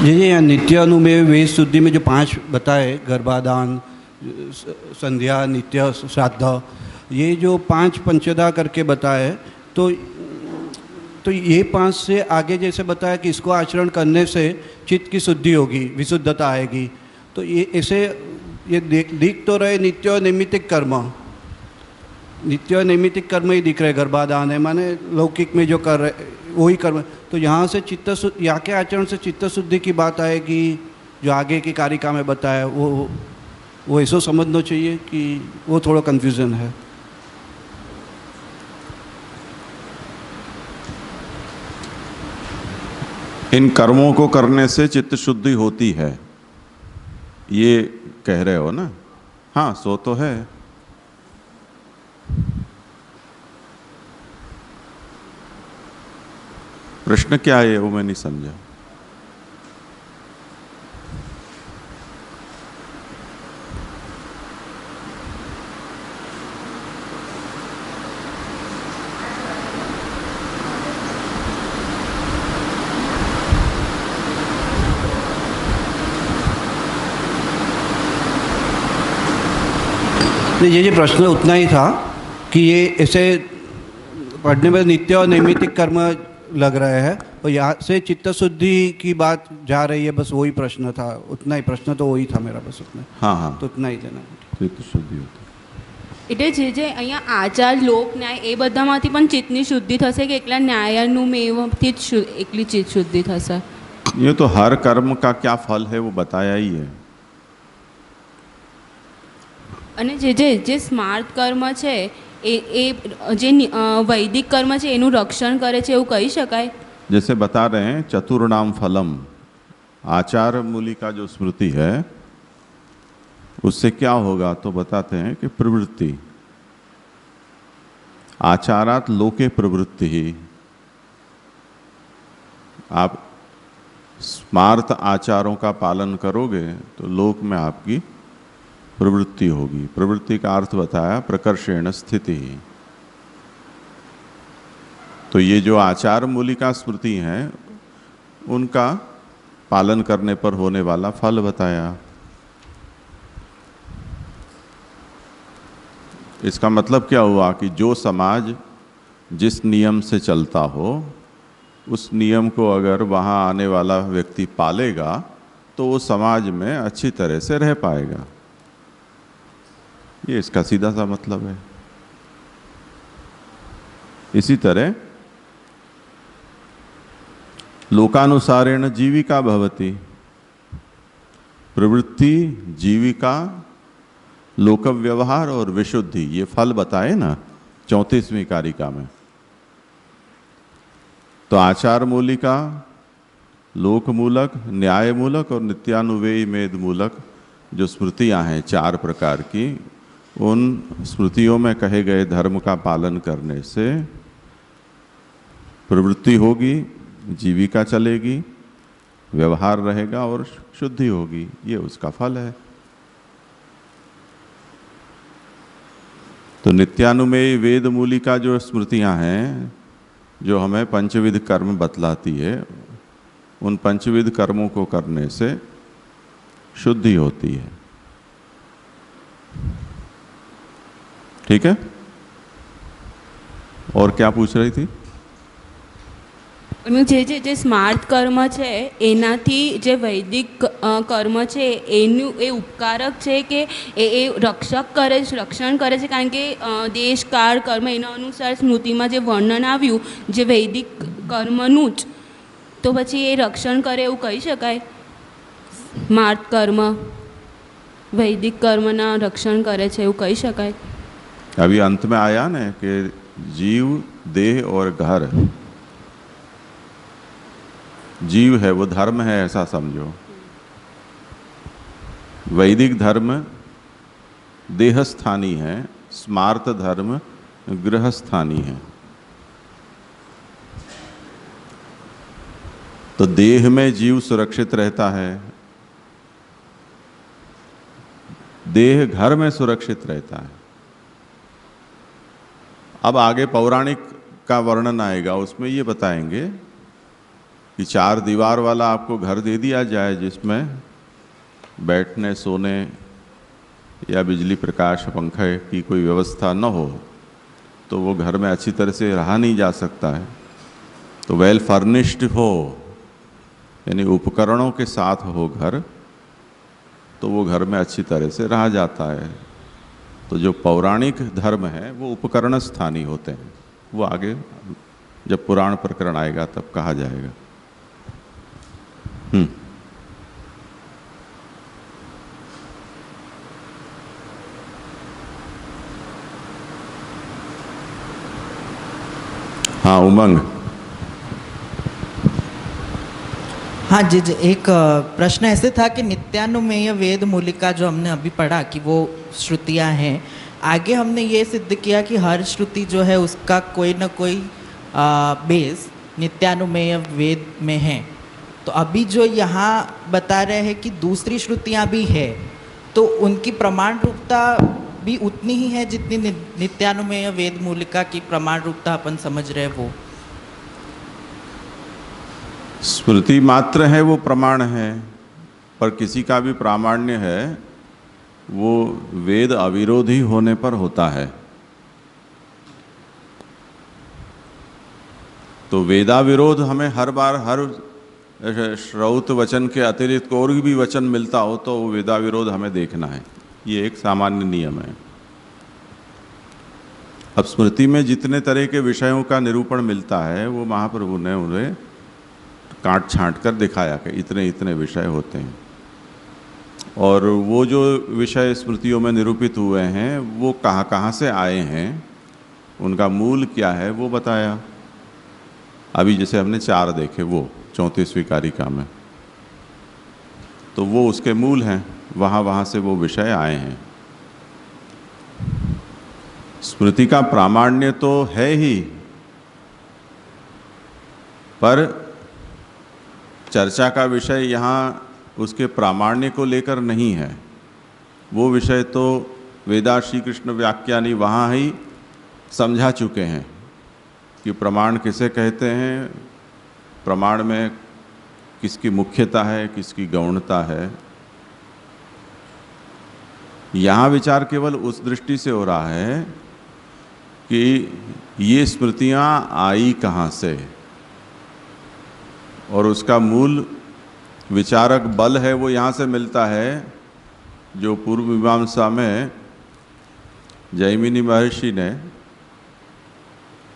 ये यहाँ नित्य अनुमेय वेद शुद्धि में जो 5 बताए, गर्भाधान, संध्या, नित्य श्राद्ध, ये जो 5 पंचदा करके बताए, तो ये 5 से आगे जैसे बताया कि इसको आचरण करने से चित्त की शुद्धि होगी, विशुद्धता आएगी। तो ये ऐसे ये दिख तो रहे नित्य नैमित्तिक कर्म, नित्य नैमित्तिक कर्म ही दिख रहे, गर्भाधान है माने लौकिक में जो कर रहे वही कर्म। तो यहाँ से यहाँ के आचरण से चित्त शुद्धि की बात आएगी, जो आगे की कारिका में बताया वो ऐसा समझना चाहिए कि वो थोड़ा कन्फ्यूज़न है। इन कर्मों को करने से चित्त शुद्धि होती है, ये कह रहे हो ना? हाँ, सो तो है। प्रश्न क्या है वो मैं नहीं समझा। ये प्रश्न उतना ही था कि ये ऐसे पढ़ने में नित्य और नैमित्तिक कर्म लग रहे हैं और यहाँ से चित्त शुद्धि की बात जा रही है, बस वही प्रश्न था, उतना ही प्रश्न तो वही था मेरा, बस उतना। हाँ, तो उतना ही देना। चित्त शुद्धि होती એટલે જે અહીંયા આચાર લોક ન્યાય એ બધામાંથી પણ ચિત્તની શુદ્ધિ થશે કે એકલા ન્યાયાનુમેવથી જ એકલી ચિત્ત શુદ્ધિ થશે? ये तो हर कर्म का क्या फल है वो बताया ही है। અને જે સ્માર્ટ કર્મ છે એ જે વૈદિક કર્મ છે એનું રક્ષણ કરે છે એવું કહી શકાય? जैसे बता रहे हैं चतुर्णाम फलम, आचार मूली का जो स्मृति है उससे क्या होगा तो बताते हैं कि प्रवृत्ति, आचारात लोके प्रवृत्ति ही। आप स्मार्त आचारों का पालन करोगे तो लोक में आपकी प्रवृत्ति होगी। प्रवृत्ति का अर्थ बताया प्रकर्षेण स्थिति। तो ये जो आचार मूलिका स्मृति हैं उनका पालन करने पर होने वाला फल बताया। इसका मतलब क्या हुआ कि जो समाज जिस नियम से चलता हो उस नियम को अगर वहाँ आने वाला व्यक्ति पालेगा तो वो समाज में अच्छी तरह से रह पाएगा। ये इसका सीधा सा मतलब है। इसी तरह लोकानुसारेण जीविका भवति, प्रवृत्ति, जीविका, लोक व्यवहार और विशुद्धि, ये फल बताए ना 34वीं कारिका में। तो आचार मूलिका, लोक मूलक, न्याय मूलक और नित्यानुवेयी मेद मूलक जो स्मृतियां हैं 4 प्रकार की, उन स्मृतियों में कहे गए धर्म का पालन करने से प्रवृत्ति होगी, जीविका चलेगी, व्यवहार रहेगा और शुद्धि होगी। ये उसका फल है। तो नित्यानुमेय वेद मूलिका जो स्मृतियां हैं जो हमें पंचविध कर्म बतलाती है, उन पंचविध कर्मों को करने से शुद्धि होती है। ठीक है? और क्या पूछ रही थी? જે સ્માર્ટ કર્મ છે એનાથી જે વૈદિક કર્મ છે એનું એ ઉપકારક છે કે એ રક્ષક કરે છે, રક્ષણ કરે છે? કારણ કે દેશ કાળ કર્મ એના અનુસાર સ્મૃતિમાં જે વર્ણન આવ્યું જે વૈદિક કર્મનું જ, તો પછી એ રક્ષણ કરે એવું કહી શકાય? સ્માર્ટ કર્મ વૈદિક કર્મના રક્ષણ કરે છે એવું કહી શકાય? अभी अंत में आया ना कि जीव, देह और घर, जीव है वो धर्म है ऐसा समझो। वैदिक धर्म देहस्थानी है, स्मार्त धर्म गृहस्थानी है। तो देह में जीव सुरक्षित रहता है, देह घर में सुरक्षित रहता है। अब आगे पौराणिक का वर्णन आएगा, उसमें ये बताएंगे कि 4 दीवार वाला आपको घर दे दिया जाए जिसमें बैठने सोने या बिजली प्रकाश पंखे की कोई व्यवस्था न हो, तो वो घर में अच्छी तरह से रहा नहीं जा सकता है। तो वेल फर्निश्ड हो, यानी उपकरणों के साथ हो घर, तो वो घर में अच्छी तरह से रहा जाता है। तो जो पौराणिक धर्म है वो उपकरण स्थानी होते हैं, वो आगे जब पुराण प्रकरण आएगा तब कहा जाएगा। हाँ उमंग। हाँ जी जी, एक प्रश्न ऐसे था कि नित्यानुमेय वेद मूलिका जो हमने अभी पढ़ा कि वो श्रुतियाँ हैं, आगे हमने ये सिद्ध किया कि हर श्रुति जो है उसका कोई ना कोई बेस नित्यानुमेय वेद में है। तो अभी जो यहाँ बता रहे हैं कि दूसरी श्रुतियाँ भी है, तो उनकी प्रमाण रूपता भी उतनी ही है जितनी नित्यानुमेय वेद मूलिका की प्रमाण रूपता अपन समझ रहे हैं वो। स्मृति मात्र है वो प्रमाण है, पर किसी का भी प्रामाण्य है वो वेद अविरोधी होने पर होता है। तो वेदाविरोध हमें हर बार हर श्रौत वचन के अतिरिक्त और भी वचन मिलता हो तो वो वेदाविरोध हमें देखना है, ये एक सामान्य नियम है। अब स्मृति में जितने तरह के विषयों का निरूपण मिलता है वो महाप्रभु ने उन्हें काट छांट कर दिखाया कि इतने इतने विषय होते हैं, और वो जो विषय स्मृतियों में निरूपित हुए हैं वो कहाँ कहाँ से आए हैं, उनका मूल क्या है वो बताया। अभी जैसे हमने 4 देखे वो 34वीं कारिका में, तो वो उसके मूल हैं, वहाँ से वो विषय आए हैं। स्मृति का प्रामाण्य तो है ही, पर चर्चा का विषय यहाँ उसके प्रामाण्य को लेकर नहीं है। वो विषय तो वेदांत श्री कृष्ण व्याख्यानी वहाँ ही समझा चुके हैं कि प्रमाण किसे कहते हैं, प्रमाण में किसकी मुख्यता है, किसकी गौणता है। यहाँ विचार केवल उस दृष्टि से हो रहा है कि ये स्मृतियाँ आई कहाँ से, और उसका मूल विचारक बल है वो यहाँ से मिलता है, जो पूर्व मीमांसा में जैमिनी महर्षि ने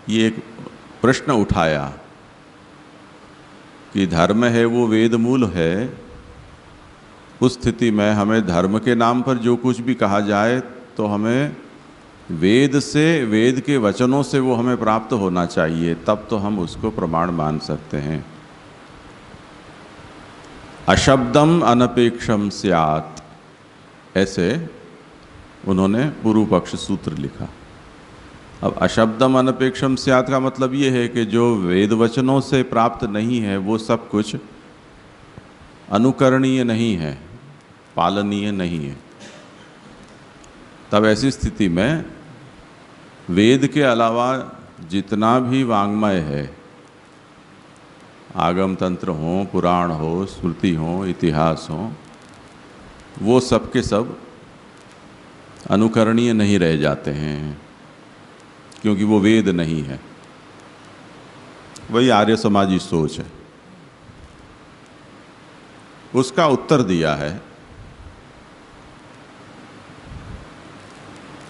ये एक प्रश्न उठाया कि धर्म है वो वेद मूल है, उस स्थिति में हमें धर्म के नाम पर जो कुछ भी कहा जाए तो हमें वेद से, वेद के वचनों से वो हमें प्राप्त होना चाहिए, तब तो हम उसको प्रमाण मान सकते हैं। अशब्दम अनपेक्षम स्यात्, ऐसे उन्होंने पूर्व पक्ष सूत्र लिखा। अब अशब्दम अनपेक्षम स्यात् का मतलब ये है कि जो वेद वचनों से प्राप्त नहीं है वो सब कुछ अनुकरणीय नहीं है, पालनीय नहीं है। तब ऐसी स्थिति में वेद के अलावा जितना भी वाङ्मय है, आगम तंत्र हो, पुराण हो, स्मृति हो, इतिहास हो, वो सब के सब अनुकरणीय नहीं रह जाते हैं, क्योंकि वो वेद नहीं है। वही आर्य समाजी सोच है। उसका उत्तर दिया है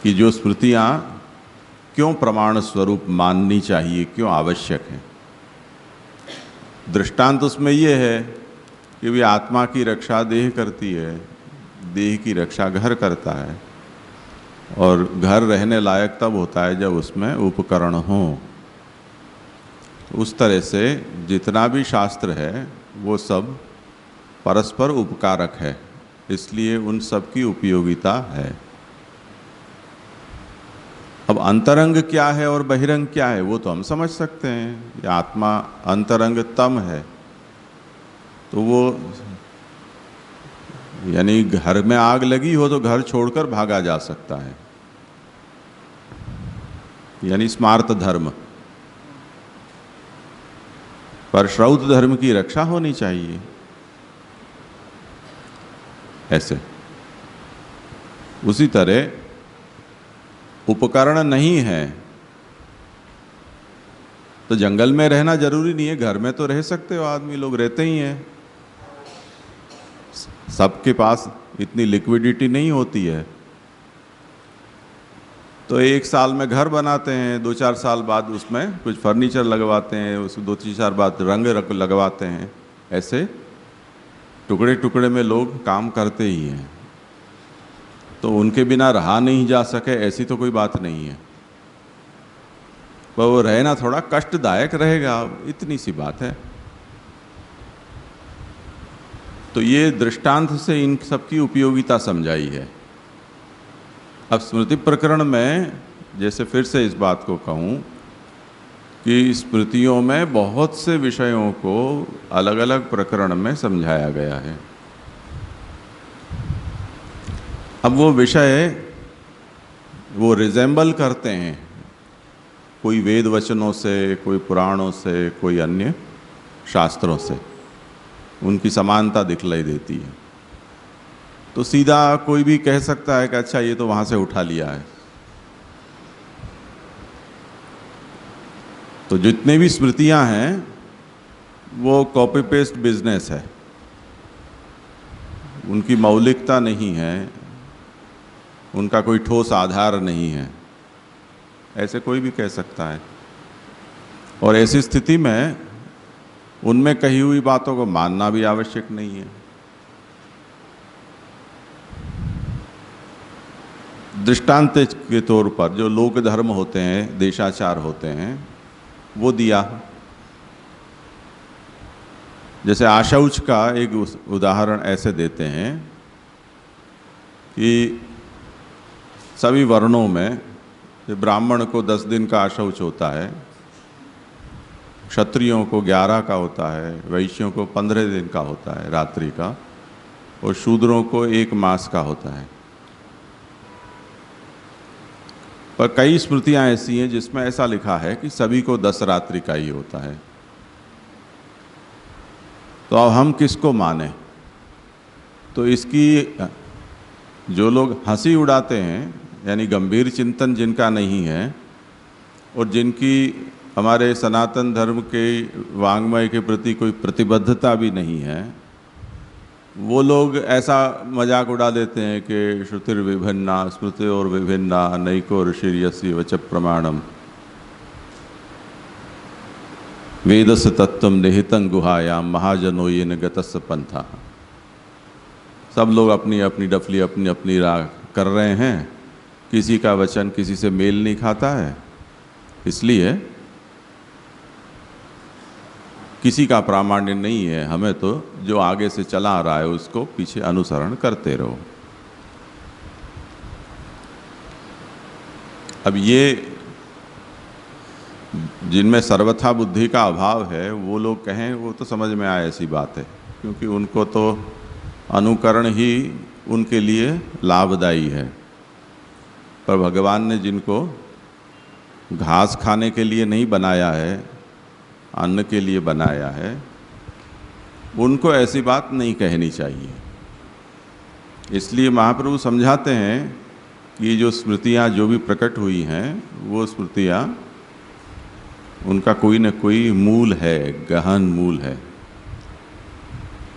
कि जो स्मृतियाँ क्यों प्रमाण स्वरूप माननी चाहिए, क्यों आवश्यक है। दृष्टांत उसमें ये है कि वे आत्मा की रक्षा देह करती है, देह की रक्षा घर करता है, और घर रहने लायक तब होता है जब उसमें उपकरण हो। उस तरह से जितना भी शास्त्र है वो सब परस्पर उपकारक है, इसलिए उन सब की उपयोगिता है। अब अंतरंग क्या है और बहिरंग क्या है वो तो हम समझ सकते हैं। ये आत्मा अंतरंग तम है, तो वो यानी घर में आग लगी हो तो घर छोड़कर भागा जा सकता है, यानी स्मार्त धर्म। पर श्रौत धर्म की रक्षा होनी चाहिए। ऐसे उसी तरह उपकरण नहीं है तो जंगल में रहना जरूरी नहीं है, घर में तो रह सकते हो, आदमी लोग रहते ही हैं। सबके पास इतनी लिक्विडिटी नहीं होती है, तो एक साल में घर बनाते हैं, 2-4 साल बाद उसमें कुछ फर्नीचर लगवाते हैं, उसको 2-3 साल बाद रंग लगवाते हैं। ऐसे टुकड़े टुकड़े में लोग काम करते ही हैं, तो उनके बिना रहा नहीं जा सके ऐसी तो कोई बात नहीं है, पर वो रहना थोड़ा कष्टदायक रहेगा, इतनी सी बात है। तो ये दृष्टांत से इन सबकी उपयोगिता समझाई है। अब स्मृति प्रकरण में जैसे फिर से इस बात को कहूँ कि स्मृतियों में बहुत से विषयों को अलग अलग प्रकरण में समझाया गया है। अब वो विषय वो रिजेंबल करते हैं कोई वेद वचनों से, कोई पुराणों से, कोई अन्य शास्त्रों से, उनकी समानता दिखलाई देती है। तो सीधा कोई भी कह सकता है कि अच्छा ये तो वहाँ से उठा लिया है। तो जितने भी स्मृतियाँ हैं वो कॉपी पेस्ट बिजनेस है, उनकी मौलिकता नहीं है, उनका कोई ठोस आधार नहीं है, ऐसे कोई भी कह सकता है। और ऐसी स्थिति में उनमें कही हुई बातों को मानना भी आवश्यक नहीं है। दृष्टांत के तौर पर जो लोक धर्म होते हैं, देशाचार होते हैं, वो दिया। जैसे आशौच का एक उदाहरण ऐसे देते हैं कि सभी वर्णों में ब्राह्मण को 10 दिन का आशौच होता है, क्षत्रियों को 11 का होता है, वैश्यों को 15 दिन का होता है रात्रि का, और शूद्रों को 1 मास का होता है। पर कई स्मृतियां ऐसी हैं जिसमें ऐसा लिखा है कि सभी को 10 रात्रि का ही होता है। तो अब हम किसको माने? तो इसकी जो लोग हंसी उड़ाते हैं, यानी गंभीर चिंतन जिनका नहीं है और जिनकी हमारे सनातन धर्म के वाङ्मय के प्रति कोई प्रतिबद्धता भी नहीं है, वो लोग ऐसा मजाक उड़ा देते हैं कि श्रुतिर विभिन्ना स्मृतियोर विभिन्ना नैको ऋषिर्यस्य वच प्रमाणम वेदस्य तत्त्वं निहितं गुहायाम महाजनो येन गतस्य पंथा। सब लोग अपनी अपनी डफली अपनी अपनी राह कर रहे हैं, किसी का वचन किसी से मेल नहीं खाता है, इसलिए किसी का प्रामाण्य नहीं है। हमें तो जो आगे से चला आ रहा है उसको पीछे अनुसरण करते रहो। अब ये जिनमें सर्वथा बुद्धि का अभाव है वो लोग कहें वो तो समझ में आए ऐसी बात है, क्योंकि उनको तो अनुकरण ही उनके लिए लाभदायी है। पर भगवान ने जिनको घास खाने के लिए नहीं बनाया है, अन्न के लिए बनाया है, उनको ऐसी बात नहीं कहनी चाहिए। इसलिए महाप्रभु समझाते हैं कि जो स्मृतियाँ जो भी प्रकट हुई हैं वो स्मृतियाँ उनका कोई न कोई मूल है, गहन मूल है।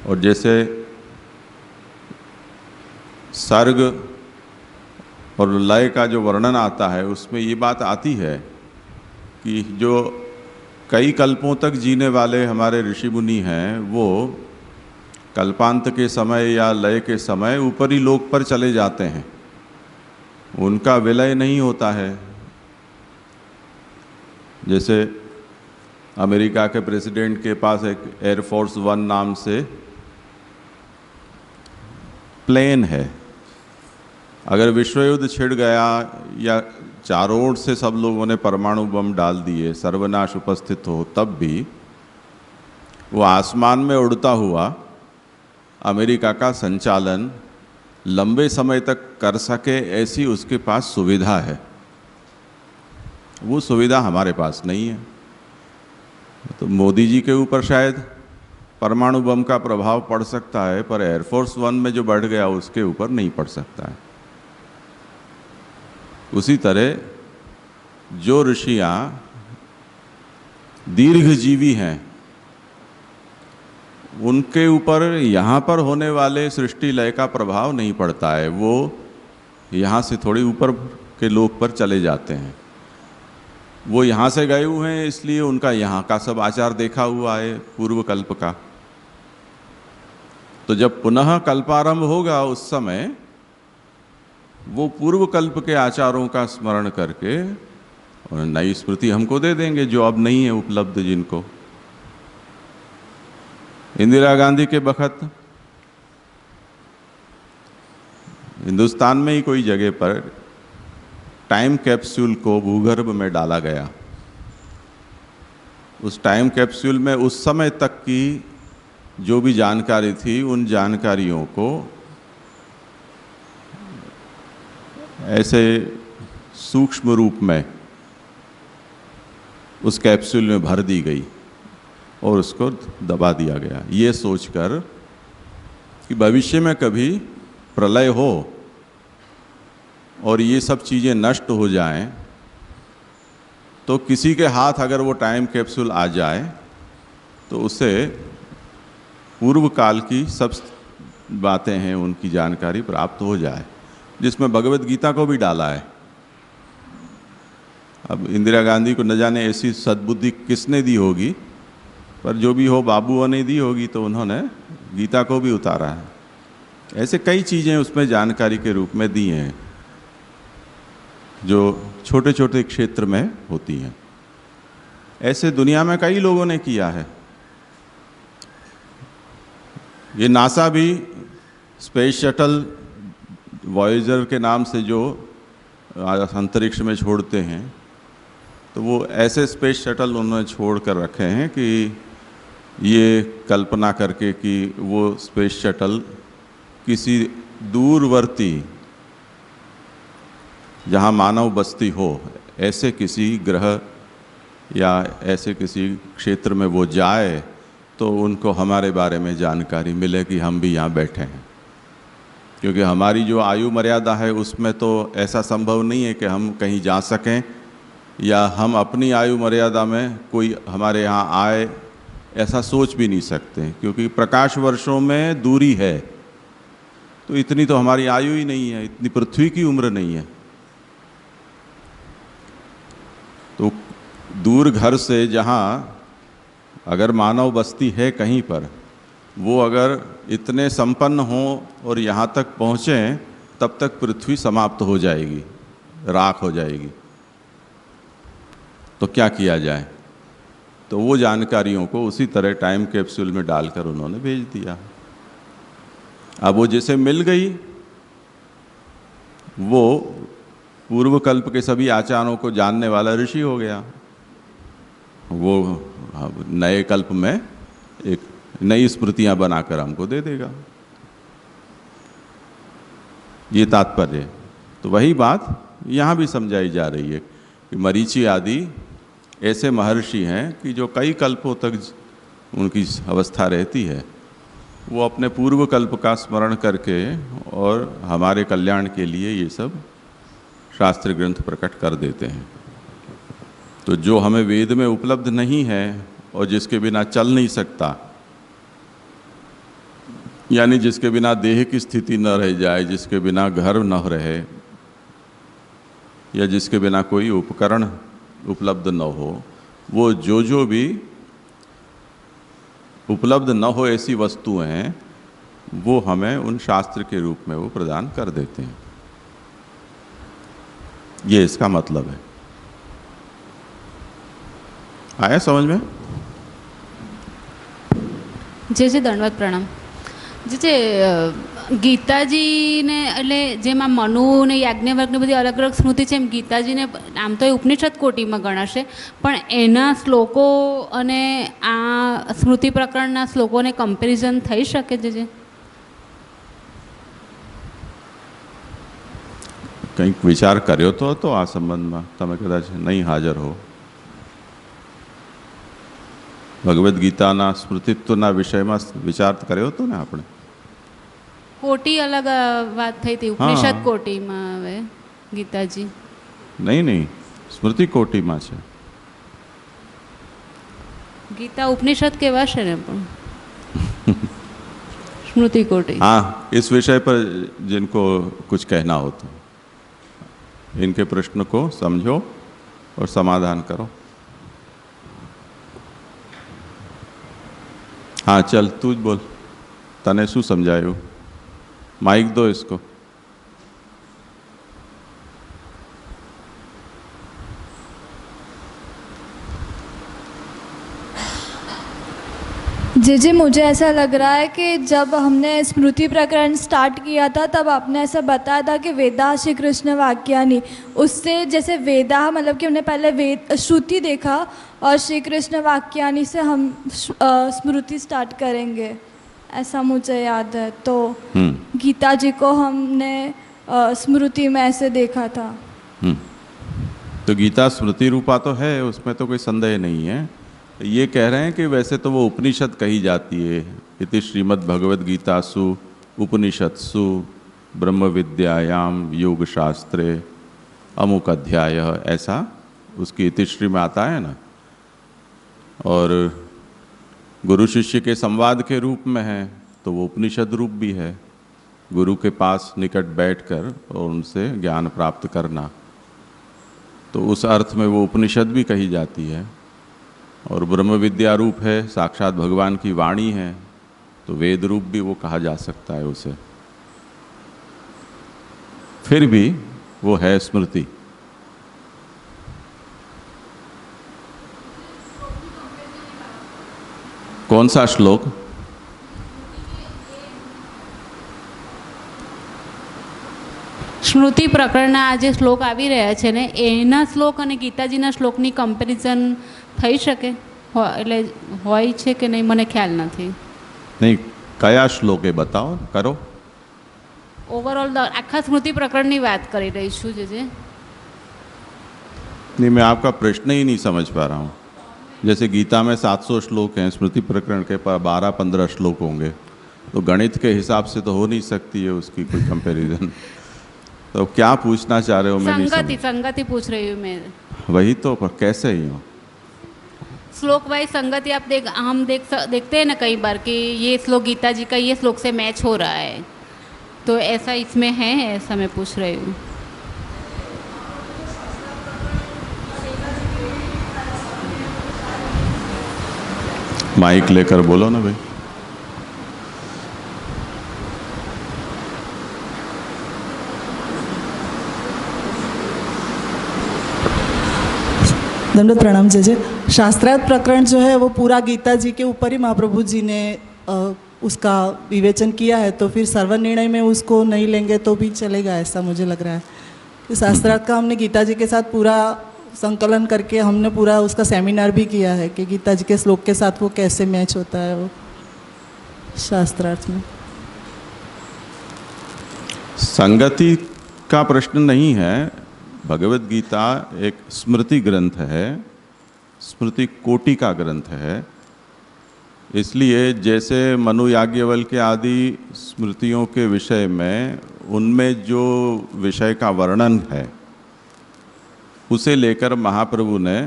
और जैसे सर्ग और लय का जो वर्णन आता है उसमें ये बात आती है कि जो कई कल्पों तक जीने वाले हमारे ऋषि मुनि हैं वो कल्पांत के समय या लय के समय ऊपरी लोक पर चले जाते हैं, उनका विलय नहीं होता है। जैसे अमेरिका के प्रेसिडेंट के पास एक एयरफोर्स 1 नाम से प्लेन है, अगर विश्व युद्ध छिड़ गया या चारों ओर से सब लोगों ने परमाणु बम डाल दिए, सर्वनाश उपस्थित हो, तब भी वो आसमान में उड़ता हुआ अमेरिका का संचालन लंबे समय तक कर सके ऐसी उसके पास सुविधा है। वो सुविधा हमारे पास नहीं है। तो मोदी जी के ऊपर शायद परमाणु बम का प्रभाव पड़ सकता है, पर एयरफोर्स वन में जो बढ़ गया उसके ऊपर नहीं पड़ सकता है। उसी तरह जो ऋषियां दीर्घजीवी हैं उनके ऊपर यहाँ पर होने वाले सृष्टि लय का प्रभाव नहीं पड़ता है, वो यहाँ से थोड़ी ऊपर के लोक पर चले जाते हैं। वो यहाँ से गए हुए हैं इसलिए उनका यहाँ का सब आचार देखा हुआ है पूर्व कल्प का। तो जब पुनः कल्पारंभ होगा उस समय वो पूर्व कल्प के आचारों का स्मरण करके और नई स्मृति हमको दे देंगे जो अब नहीं है उपलब्ध जिनको। इंदिरा गांधी के बखत हिंदुस्तान में ही कोई जगह पर टाइम कैप्सूल को भूगर्भ में डाला गया। उस टाइम कैप्सूल में उस समय तक की जो भी जानकारी थी उन जानकारियों को ऐसे सूक्ष्म रूप में उस कैप्सूल में भर दी गई और उसको दबा दिया गया, ये सोचकर कि भविष्य में कभी प्रलय हो और ये सब चीज़ें नष्ट हो जाएं तो किसी के हाथ अगर वो टाइम कैप्सूल आ जाए तो उसे पूर्व काल की सब बातें हैं उनकी जानकारी प्राप्त हो जाए, जिसमें भगवत गीता को भी डाला है। अब इंदिरा गांधी को न जाने ऐसी सद्बुद्धि किसने दी होगी, पर जो भी हो बाबुओं ने दी होगी तो उन्होंने गीता को भी उतारा है। ऐसे कई चीज़ें उसमें जानकारी के रूप में दी हैं जो छोटे छोटे क्षेत्र में होती हैं। ऐसे दुनिया में कई लोगों ने किया है। ये नासा भी स्पेस शटल वॉयेजर के नाम से जो अंतरिक्ष में छोड़ते हैं, तो वो ऐसे स्पेस शटल उन्होंने छोड़ कर रखे हैं कि ये कल्पना करके कि वो स्पेस शटल किसी दूरवर्ती जहाँ मानव बस्ती हो ऐसे किसी ग्रह या ऐसे किसी क्षेत्र में वो जाए तो उनको हमारे बारे में जानकारी मिले कि हम भी यहाँ बैठे हैं। क्योंकि हमारी जो आयु मर्यादा है उसमें तो ऐसा संभव नहीं है कि हम कहीं जा सकें या हम अपनी आयु मर्यादा में कोई हमारे यहाँ आए, ऐसा सोच भी नहीं सकते। क्योंकि प्रकाश वर्षों में दूरी है, तो इतनी तो हमारी आयु ही नहीं है, इतनी पृथ्वी की उम्र नहीं है। तो दूर घर से जहाँ अगर मानव बस्ती है कहीं पर, वो अगर इतने संपन्न हों और यहाँ तक पहुँचें तब तक पृथ्वी समाप्त हो जाएगी, राख हो जाएगी। तो क्या किया जाए? तो वो जानकारियों को उसी तरह टाइम कैप्सूल में डालकर उन्होंने भेज दिया। अब वो जैसे मिल गई, वो पूर्व कल्प के सभी आचारों को जानने वाला ऋषि हो गया। वो नए कल्प में एक नई स्मृतियां बनाकर हमको दे देगा, ये तात्पर्य। तो वही बात यहाँ भी समझाई जा रही है कि मरीचि आदि ऐसे महर्षि हैं कि जो कई कल्पों तक उनकी अवस्था रहती है, वो अपने पूर्व कल्प का स्मरण करके और हमारे कल्याण के लिए ये सब शास्त्र ग्रंथ प्रकट कर देते हैं। तो जो हमें वेद में उपलब्ध नहीं है और जिसके बिना चल नहीं सकता, यानी जिसके बिना देह की स्थिति न रह जाए, जिसके बिना घर न रहे या जिसके बिना कोई उपकरण उपलब्ध न हो, वो जो भी उपलब्ध न हो ऐसी वस्तुएं हैं, वो हमें उन शास्त्र के रूप में वो प्रदान कर देते हैं। ये इसका मतलब है। आया समझ में? જે જે દંડવત પ્રણામ। જે ગીતાજીને એટલે જેમાં મનુ ને યાજ્ઞવલ્ક્યની બધી અલગ અલગ સ્મૃતિ છે, એમ ગીતાજીને આમ તો એ ઉપનિષદ કોટીમાં ગણાશે, પણ એના શ્લોકો અને આ સ્મૃતિ પ્રકરણના શ્લોકોને કમ્પેરિઝન થઈ શકે છે? કંઈક વિચાર કર્યો તો હતો આ સંબંધમાં? તમે કદાચ નહીં હાજર હો। ભગવદ્ ગીતાના સ્મૃતિત્વના વિષયમાં વિચાર કર્યો હતો ને આપણે? કોટી અલગ વાત થઈ હતી, ઉપનિષદ કોટીમાં હવે ગીતાજી. નહીં, સ્મૃતિ કોટીમાં છે. ગીતા ઉપનિષદ કહેવાશે ને પણ स्मृति कोटि. हाँ, इस विषय पर जिनको कुछ कहना हो तो इनके प्रश्न को समझो और समाधान करो. हाँ चल तू ज बोल, तने शू समझायु? माइक दो इसको. जी, मुझे ऐसा लग रहा है कि जब हमने स्मृति प्रकरण स्टार्ट किया था तब आपने ऐसा बताया था कि वेदा श्री कृष्ण वाक्यानि, उससे जैसे वेदा मतलब कि हमने पहले वेद श्रुति देखा और श्री कृष्ण वाक्यानि से हम स्मृति स्टार्ट करेंगे, ऐसा मुझे याद है. तो गीता जी को हमने स्मृति में ऐसे देखा था. तो गीता स्मृति रूपा तो है, उसमें तो कोई संदेह नहीं है. ये कह रहे हैं कि वैसे तो वो उपनिषद कही जाती है. इति श्रीमद् भगवद गीतासु उपनिषत्सु ब्रह्म विद्यायाम योग शास्त्रे अमुक अध्याय, ऐसा उसकी इतिश्री में आता है ना. और गुरु शिष्य के संवाद के रूप में है तो वो उपनिषद रूप भी है. गुरु के पास निकट बैठकर और उनसे ज्ञान प्राप्त करना, तो उस अर्थ में वो उपनिषद भी कही जाती है. और ब्रह्म विद्या रूप है, साक्षात भगवान की वाणी है, तो वेद रूप भी वो कहा जा सकता है उसे. फिर भी वो है स्मृति. कौन सा श्लोक? સ્મૃતિ પ્રકરણના આ જે શ્લોક આવી રહ્યા છે ને, એના શ્લોક અને ગીતાજીના શ્લોકની કમ્પેરિઝન થઈ શકે? એટલે હોય છે કે નહીં મને ખ્યાલ નથી. नहीं, कया श्लोक है बताओ, करो. ઓવરઓલ આખા સ્મૃતિ પ્રકરણની વાત કરી રહી છું. જે नहीं, मैं आपका प्रश्न ही नहीं समझ पा रहा हूँ. जैसे गीता में 700 श्लोक हैं, स्मृति प्रकरण के 12-15 श्लोक होंगे, तो गणित के हिसाब से तो हो नहीं सकती है उसकी कोई कंपैरिजन. तो क्या पूछना चाह रहे हो? मैं संगति पूछ रही हूँ मैं. वही तो, पर कैसे ही हो? श्लोक वाइज संगति आप हम देखते हैं ना कई बार कि ये श्लोक गीता जी का ये श्लोक से मैच हो रहा है, तो ऐसा इसमें है, ऐसा मैं पूछ रही हूँ. माइक लेकर बोलो ना भाई. दंडवत प्रणाम. जैसे शास्त्रार्थ प्रकरण जो है वो पूरा गीता जी के ऊपर ही महाप्रभु जी ने उसका विवेचन किया है, तो फिर सर्वनिर्णय में उसको नहीं लेंगे तो भी चलेगा, ऐसा मुझे लग रहा है. कि शास्त्रार्थ का हमने गीता जी के साथ पूरा संकलन करके हमने पूरा उसका सेमिनार भी किया है कि गीता जी के श्लोक के साथ वो कैसे मैच होता है वो शास्त्रार्थ में. संगति का प्रश्न नहीं है. भगवद गीता एक स्मृति ग्रंथ है, स्मृति कोटि का ग्रंथ है. इसलिए जैसे मनु याज्ञवल्क्य आदि स्मृतियों के विषय में उनमें जो विषय का वर्णन है उसे लेकर महाप्रभु ने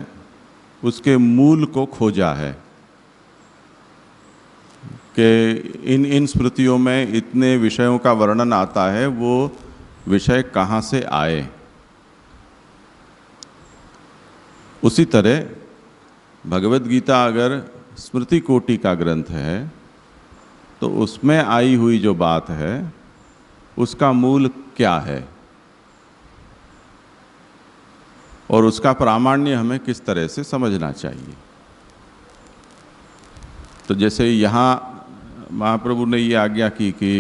उसके मूल को खोजा है कि इन स्मृतियों में इतने विषयों का वर्णन आता है, वो विषय कहाँ से आए. उसी तरह भगवद गीता अगर स्मृति कोटि का ग्रंथ है तो उसमें आई हुई जो बात है उसका मूल क्या है और उसका प्रामाण्य हमें किस तरह से समझना चाहिए. तो जैसे यहाँ महाप्रभु ने ये आज्ञा की कि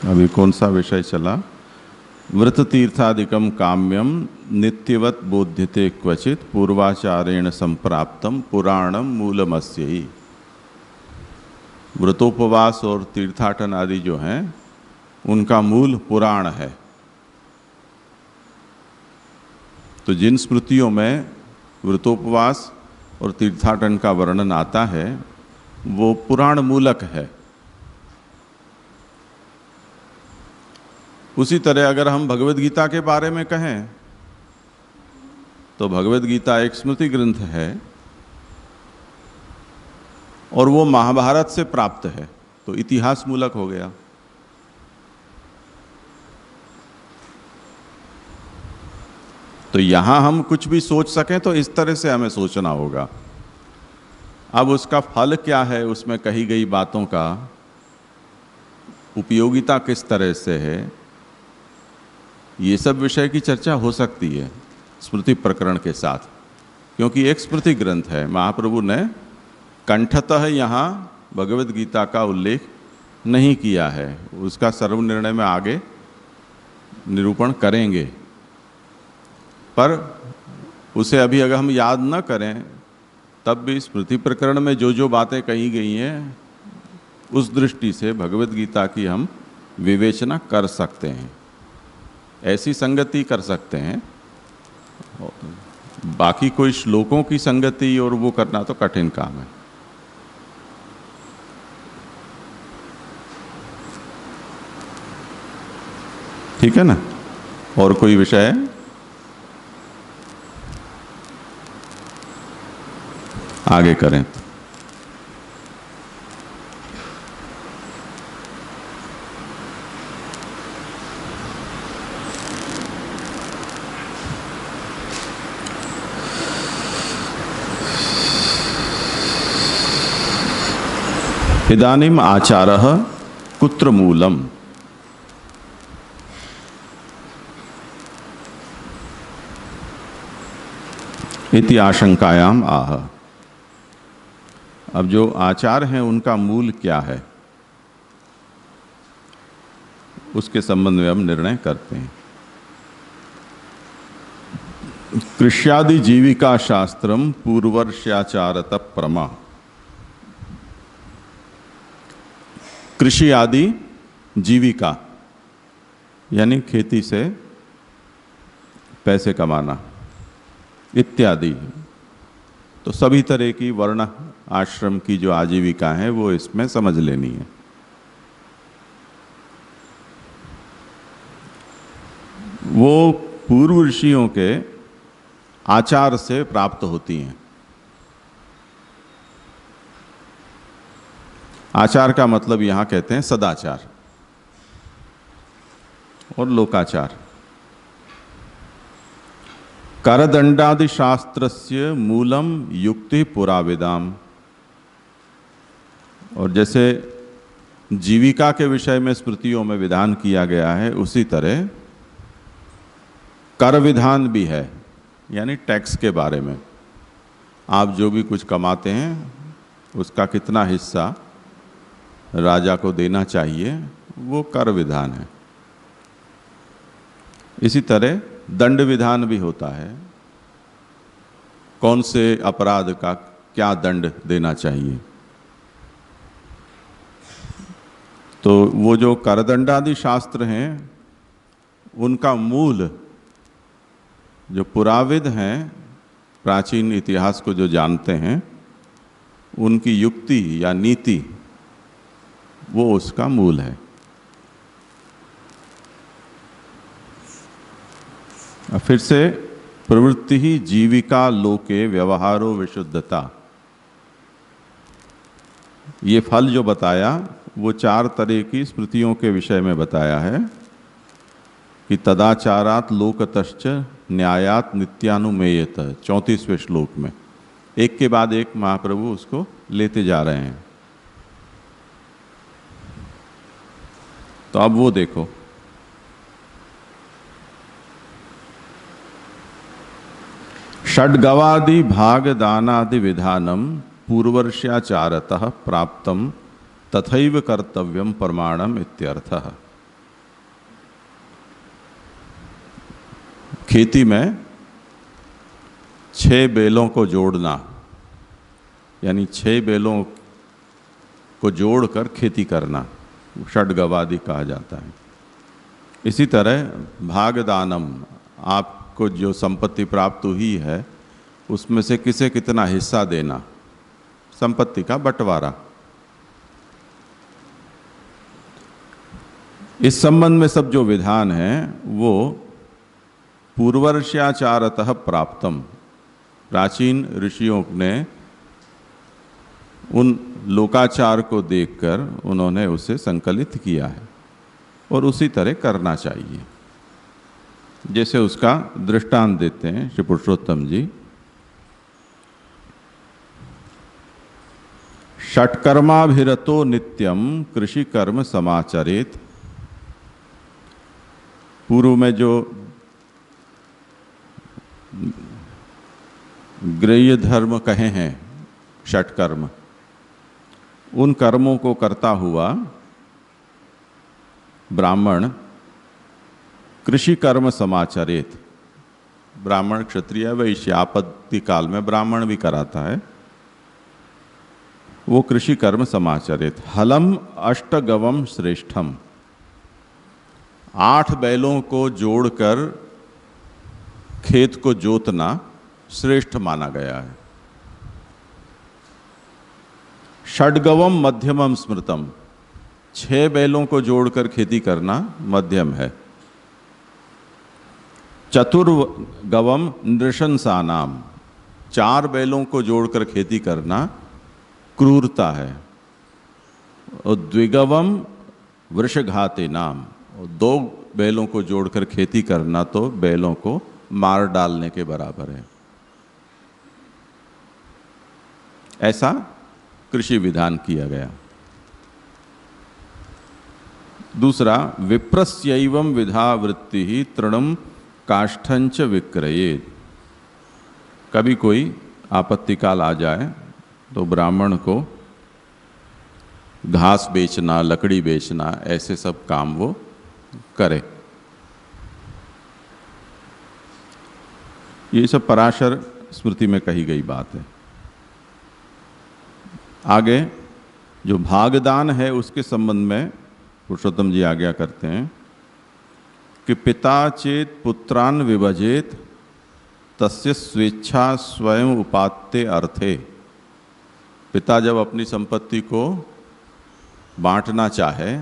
अभी कौन सा विषय चला, व्रत तीर्थादिकम काम्यम नित्यवत बोध्यते क्वचित पूर्वाचारेण संप्राप्तम पुराणम मूलमस्यहि. व्रतोपवास और तीर्थाटन आदि जो हैं उनका मूल पुराण है. तो जिन स्मृतियों में व्रतोपवास और तीर्थाटन का वर्णन आता है वो पुराण मूलक है। उसी तरह अगर हम भगवद गीता के बारे में कहें तो भगवद गीता एक स्मृति ग्रंथ है और वो महाभारत से प्राप्त है, तो इतिहास मूलक हो गया। तो यहां हम कुछ भी सोच सकें तो इस तरह से हमें सोचना होगा। अब उसका फल क्या है, उसमें कही गई बातों का उपयोगिता किस तरह से है, ये सब विषय की चर्चा हो सकती है स्मृति प्रकरण के साथ, क्योंकि एक स्मृति ग्रंथ है। महाप्रभु ने कंठतः यहाँ भगवद गीता का उल्लेख नहीं किया है, उसका सर्व निर्णय में आगे निरूपण करेंगे, पर उसे अभी अगर हम याद न करें तब भी स्मृति प्रकरण में जो जो बातें कही गई हैं उस दृष्टि से भगवद गीता की हम विवेचना कर सकते हैं, ऐसी संगति कर सकते हैं। बाकी कोई श्लोकों की संगति और वो करना तो कठिन काम है। ठीक है ना? और कोई विषय है? आगे करें। इदानीम आचारः कुत्र मूलम इति आशंकायाम आह। अब जो आचार हैं उनका मूल क्या है उसके संबंध में हम निर्णय करते हैं। कृष्यादि जीविका शास्त्रम पूर्वर्ष्याचारत प्रमा। कृषि आदि जीविका यानी खेती से पैसे कमाना इत्यादि, तो सभी तरह की वर्ण आश्रम की जो आजीविका है वो इसमें समझ लेनी है। वो पूर्व ऋषियों के आचार से प्राप्त होती हैं। आचार का मतलब यहां कहते हैं सदाचार और लोकाचार। करदंडादि शास्त्रस्य मूलम युक्ति पुराविदाम। और जैसे जीविका के विषय में स्मृतियों में विधान किया गया है, उसी तरह कर विधान भी है, यानी टैक्स के बारे में। आप जो भी कुछ कमाते हैं उसका कितना हिस्सा राजा को देना चाहिए, वो कर विधान है। इसी तरह दंड विधान भी होता है, कौन से अपराध का क्या दंड देना चाहिए। तो वो जो करदंडादि शास्त्र हैं उनका मूल जो पुराविद हैं, प्राचीन इतिहास को जो जानते हैं, उनकी युक्ति या नीति वो उसका मूल है। फिर से प्रवृत्ति ही जीविका लोके व्यवहारो विशुद्धता, ये फल जो बताया वो 4 तरह की स्मृतियों के विषय में बताया है कि तदाचारात लोकतश्च न्यायात नित्यानुमेयत, 34वें श्लोक में एक के बाद एक महाप्रभु उसको लेते जा रहे हैं। तो अब वो देखो, षड्गवादि भाग दानादि विधानम पूर्वर्ष्याचारतः प्राप्तम तथैव कर्तव्यम प्रमाणम इत्यर्थः। खेती में 6 बेलों को जोड़ना, यानी 6 बेलों को जोड़कर खेती करना, षड्गवादि कहा जाता है। इसी तरह भागदानम, आप को जो संपत्ति प्राप्त हुई है उसमें से किसे कितना हिस्सा देना, संपत्ति का बंटवारा। इस संबंध में सब जो विधान है वो पूर्वर्ष्याचारतः प्राप्तम, प्राचीन ऋषियों ने उन लोकाचार को देखकर उन्होंने उसे संकलित किया है और उसी तरह करना चाहिए। जैसे उसका दृष्टांत देते हैं श्री पुरुषोत्तम जी। षट्कर्माभिरतो नित्यम कृषि कर्म समाचरेत। पूर्व में जो ग्रेय धर्म कहे हैं षट्कर्म, उन कर्मों को करता हुआ ब्राह्मण कृषि कर्म समाचरेत। ब्राह्मण, क्षत्रिय, वैश्य, आपत्ति काल में ब्राह्मण भी कराता है, वो कृषि कर्म समाचरेत। हलम अष्टगवम श्रेष्ठम, 8 बैलों को जोड़कर खेत को जोतना श्रेष्ठ माना गया है। षड्गवम मध्यमम स्मृतम, 6 बैलों को जोड़कर खेती करना मध्यम है। चतुर्गवम नृशंसानाम, 4 बैलों को जोड़कर खेती करना क्रूरता है। और द्विगवम वृषघाते नाम, 2 बैलों को जोड़कर खेती करना तो बैलों को मार डालने के बराबर है। ऐसा कृषि विधान किया गया। दूसरा, विप्रस्यैवं विधा वृत्ति ही तृणम काष्ठंच विक्रयेत। कभी कोई आपत्ति काल आ जाए तो ब्राह्मण को घास बेचना, लकड़ी बेचना, ऐसे सब काम वो करे। ये सब पराशर स्मृति में कही गई बात है। आगे जो भागदान है उसके संबंध में पुरुषोत्तम जी आज्ञा करते हैं कि पिता चेत पुत्रान विभजेत तस्य स्वेच्छा स्वयं उपात्ते अर्थे। पिता जब अपनी संपत्ति को बांटना चाहे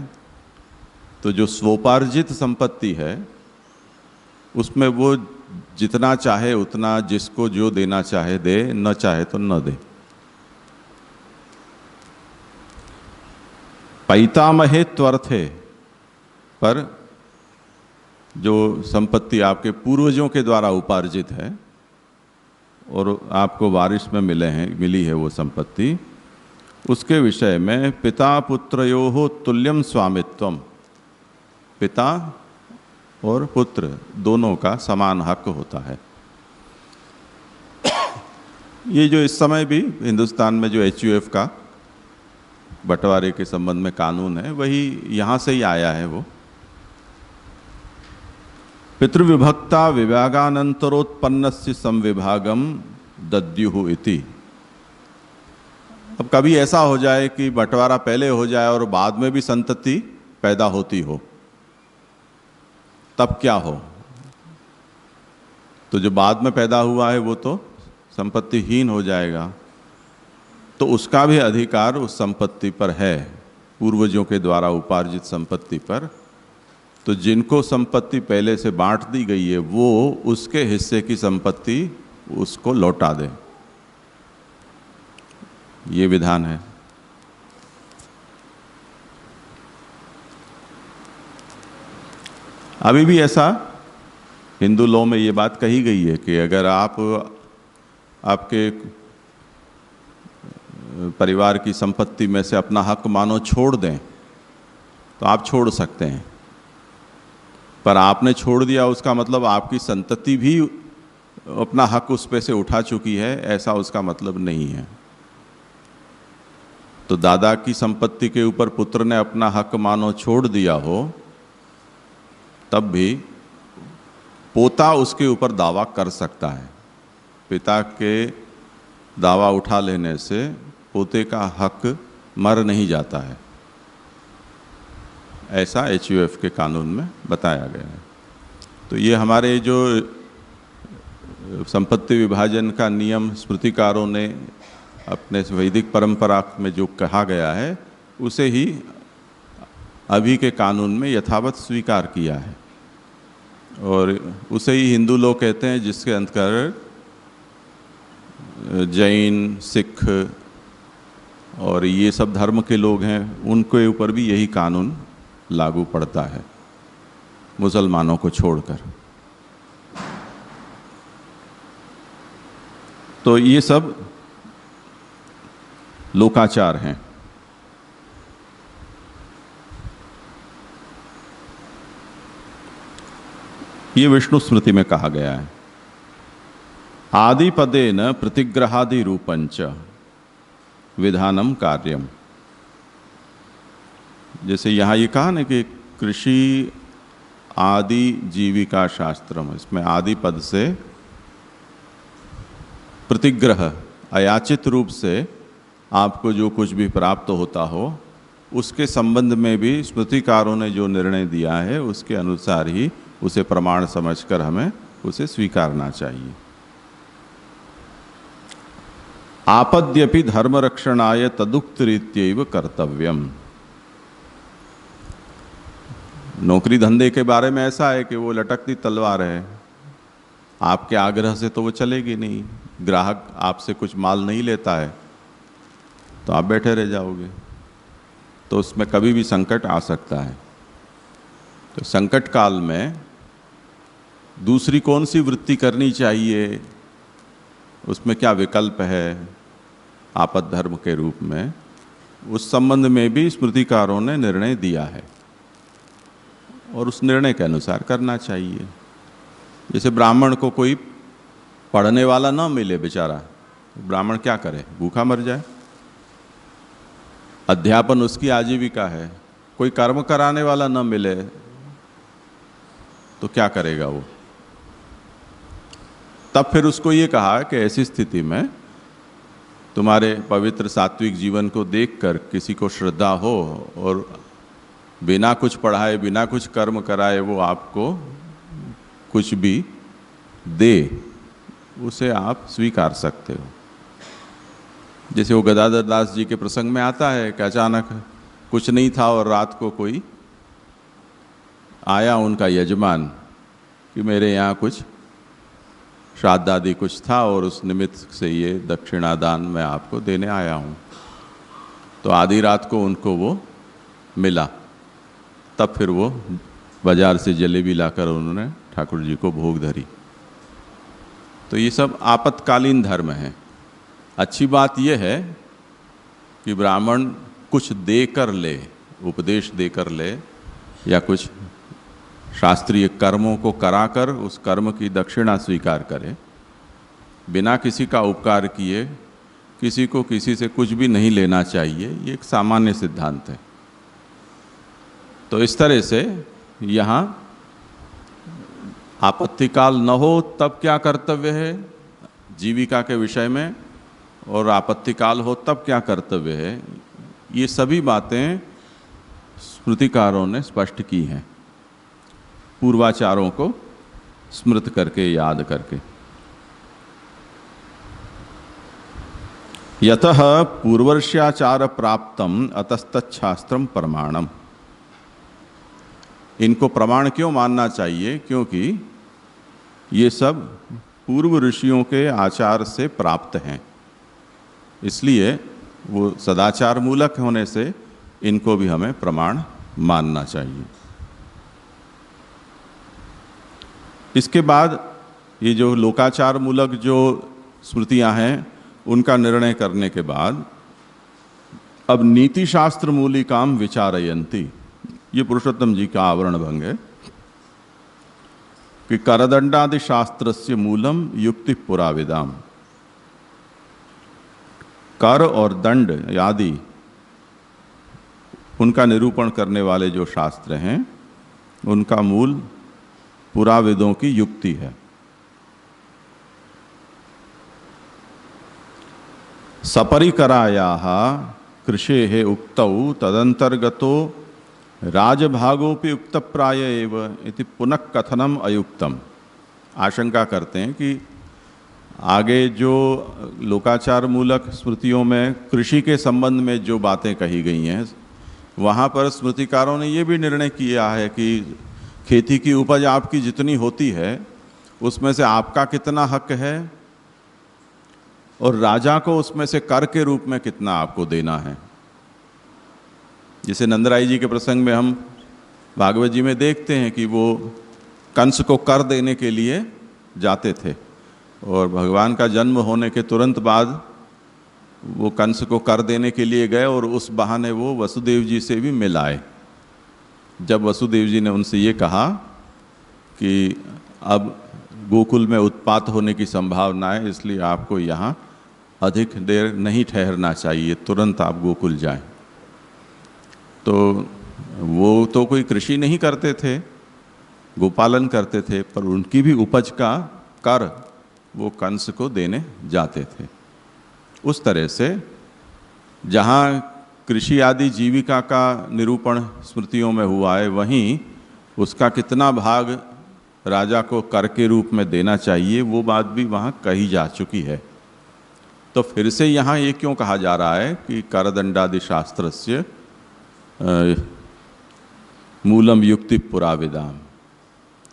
तो जो स्वोपार्जित संपत्ति है उसमें वो जितना चाहे उतना, जिसको जो देना चाहे दे, न चाहे तो न दे। पैतामहे त्वर्थे, पर जो संपत्ति आपके पूर्वजों के द्वारा उपार्जित है और आपको वारिस में मिली है वो संपत्ति, उसके विषय में पिता पुत्रयोः तुल्यम स्वामित्वम, पिता और पुत्र दोनों का समान हक होता है। ये जो इस समय भी हिंदुस्तान में जो HUF का बंटवारे के संबंध में कानून है, वही यहाँ से ही आया है। वो पितृविभक्ता विभागानंतरोत्पन्नस्य संविभागम दद्युः इति। अब कभी ऐसा हो जाए कि बंटवारा पहले हो जाए और बाद में भी संतति पैदा होती हो, तब क्या हो? तो जो बाद में पैदा हुआ है वो तो संपत्तिहीन हो जाएगा, तो उसका भी अधिकार उस संपत्ति पर है, पूर्वजों के द्वारा उपार्जित संपत्ति पर। तो जिनको संपत्ति पहले से बांट दी गई है वो उसके हिस्से की संपत्ति उसको लौटा दें, ये विधान है। अभी भी ऐसा हिंदू लॉ में ये बात कही गई है कि अगर आप आपके परिवार की संपत्ति में से अपना हक मानो छोड़ दें तो आप छोड़ सकते हैं, पर आपने छोड़ दिया उसका मतलब आपकी संतति भी अपना हक उस पे से उठा चुकी है, ऐसा उसका मतलब नहीं है। तो दादा की संपत्ति के ऊपर पुत्र ने अपना हक मानो छोड़ दिया हो, तब भी पोता उसके ऊपर दावा कर सकता है। पिता के दावा उठा लेने से पोते का हक मर नहीं जाता है, ऐसा HUF के कानून में बताया गया है। तो ये हमारे जो संपत्ति विभाजन का नियम स्मृतिकारों ने अपने वैदिक परंपरा में जो कहा गया है उसे ही अभी के कानून में यथावत स्वीकार किया है, और उसे ही हिंदू लोग कहते हैं, जिसके अंतर्गत जैन, सिख और ये सब धर्म के लोग हैं, उनके ऊपर भी यही कानून लागू पड़ता है, मुसलमानों को छोड़कर। तो ये सब लोकाचार हैं। ये विष्णु स्मृति में कहा गया है, आदिपदेन प्रतिग्रहादि रूपंच विधानम कार्यम। जैसे यहाँ ये कहा ना कि कृषि आदि जीविका शास्त्रम, इसमें आदि पद से प्रतिग्रह, अयाचित रूप से आपको जो कुछ भी प्राप्त होता हो उसके संबंध में भी स्मृतिकारों ने जो निर्णय दिया है उसके अनुसार ही उसे प्रमाण समझकर हमें उसे स्वीकारना चाहिए। आपद्यपि धर्म रक्षणाय तदुक्त रीत्यैव कर्तव्यम। नौकरी धंधे के बारे में ऐसा है कि वो लटकती तलवार है, आपके आग्रह से तो वो चलेगी नहीं। ग्राहक आपसे कुछ माल नहीं लेता है तो आप बैठे रह जाओगे, तो उसमें कभी भी संकट आ सकता है। तो संकट काल में दूसरी कौन सी वृत्ति करनी चाहिए, उसमें क्या विकल्प है आपद धर्म के रूप में, उस संबंध में भी स्मृतिकारों ने निर्णय दिया है और उस निर्णय के अनुसार करना चाहिए। जैसे ब्राह्मण को कोई पढ़ने वाला ना मिले बेचारा, ब्राह्मण क्या करे, भूखा मर जाए। अध्यापन उसकी आजीविका है, कोई कर्म कराने वाला ना मिले तो क्या करेगा वो। तब फिर उसको ये कहा कि ऐसी स्थिति में तुम्हारे पवित्र सात्विक जीवन को देखकर किसी को श्रद्धा हो और बिना कुछ पढ़ाए, बिना कुछ कर्म कराए वो आपको कुछ भी दे, उसे आप स्वीकार सकते हो। जैसे वो गदाधर दास जी के प्रसंग में आता है कि अचानक कुछ नहीं था और रात को कोई आया उनका यजमान कि मेरे यहाँ कुछ श्राद्ध आदि कुछ था और उस निमित्त से ये दक्षिणादान मैं आपको देने आया हूँ। तो आधी रात को उनको वो मिला, तब फिर वो बाजार से जलेबी लाकर उन्होंने ठाकुर जी को भोग धरी। तो ये सब आपातकालीन धर्म है। अच्छी बात यह है कि ब्राह्मण कुछ देकर ले, उपदेश देकर ले, या कुछ शास्त्रीय कर्मों को कराकर उस कर्म की दक्षिणा स्वीकार करे। बिना किसी का उपकार किए किसी को किसी से कुछ भी नहीं लेना चाहिए, ये एक सामान्य सिद्धांत है। तो इस तरह से यहाँ आपत्तिकाल न हो तब क्या कर्तव्य है जीविका के विषय में, और आपत्तिकाल हो तब क्या कर्तव्य है, ये सभी बातें स्मृतिकारों ने स्पष्ट की हैं, पूर्वाचारों को स्मृत करके, याद करके। यतः पूर्वर्ष्याचार प्राप्तम अतस्तच्छास्त्रम प्रमाणम। इनको प्रमाण क्यों मानना चाहिए? क्योंकि ये सब पूर्व ऋषियों के आचार से प्राप्त हैं, इसलिए वो सदाचार मूलक होने से इनको भी हमें प्रमाण मानना चाहिए। इसके बाद ये जो लोकाचार मूलक जो स्मृतियां हैं उनका निर्णय करने के बाद अब नीति शास्त्र मूलिकाम विचारयन्ति, ये पुरुषोत्तम जी का आवरण भंग है कि करदंडादि शास्त्रस्य मूलम युक्ति पुराविदाम। कर और दंड आदि उनका निरूपण करने वाले जो शास्त्र हैं उनका मूल पुराविदों की युक्ति है। सपरिकरायाः कृषेः उक्तौ तदंतर्गतो राजभागोपि उक्त प्राय एव इति पुनः कथनम अयुक्तम। आशंका करते हैं कि आगे जो लोकाचार मूलक स्मृतियों में कृषि के संबंध में जो बातें कही गई हैं, वहाँ पर स्मृतिकारों ने ये भी निर्णय किया है कि खेती की उपज आपकी जितनी होती है उसमें से आपका कितना हक है और राजा को उसमें से कर के रूप में कितना आपको देना है। जैसे नंदराई जी के प्रसंग में हम भागवत जी में देखते हैं कि वो कंस को कर देने के लिए जाते थे और भगवान का जन्म होने के तुरंत बाद वो कंस को कर देने के लिए गए और उस बहाने वो वसुदेव जी से भी मिल आए। जब वसुदेव जी ने उनसे ये कहा कि अब गोकुल में उत्पात होने की संभावना है, इसलिए आपको यहाँ अधिक देर नहीं ठहरना चाहिए, तुरंत आप गोकुल जाएं। तो वो तो कोई कृषि नहीं करते थे, गोपालन करते थे, पर उनकी भी उपज का कर वो कंस को देने जाते थे। उस तरह से जहाँ कृषि आदि जीविका का निरूपण स्मृतियों में हुआ है, वहीं उसका कितना भाग राजा को कर के रूप में देना चाहिए वो बात भी वहाँ कही जा चुकी है। तो फिर से यहाँ ये क्यों कहा जा रहा है कि करदंडादि शास्त्रस्य मूलम युक्ति पुराविदाम,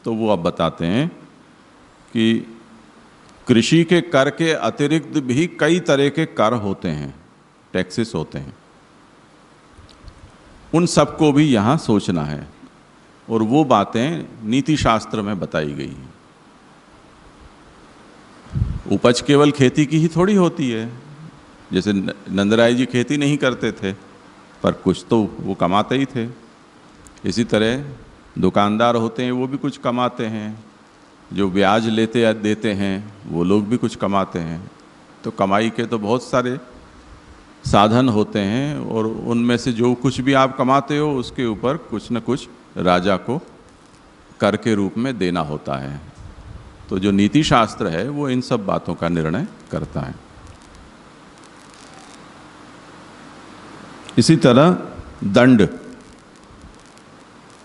तो वो अब बताते हैं कि कृषि के कर के अतिरिक्त भी कई तरह के कर होते हैं, टैक्सेस होते हैं, उन सबको भी यहाँ सोचना है और वो बातें नीति शास्त्र में बताई गई हैं। उपज केवल खेती की ही थोड़ी होती है। जैसे नंदराय जी खेती नहीं करते थे पर कुछ तो वो कमाते ही थे। इसी तरह दुकानदार होते हैं वो भी कुछ कमाते हैं, जो ब्याज लेते या देते हैं वो लोग भी कुछ कमाते हैं। तो कमाई के तो बहुत सारे साधन होते हैं और उनमें से जो कुछ भी आप कमाते हो उसके ऊपर कुछ न कुछ राजा को कर के रूप में देना होता है। तो जो नीति शास्त्र है वो इन सब बातों का निर्णय करता है। इसी तरह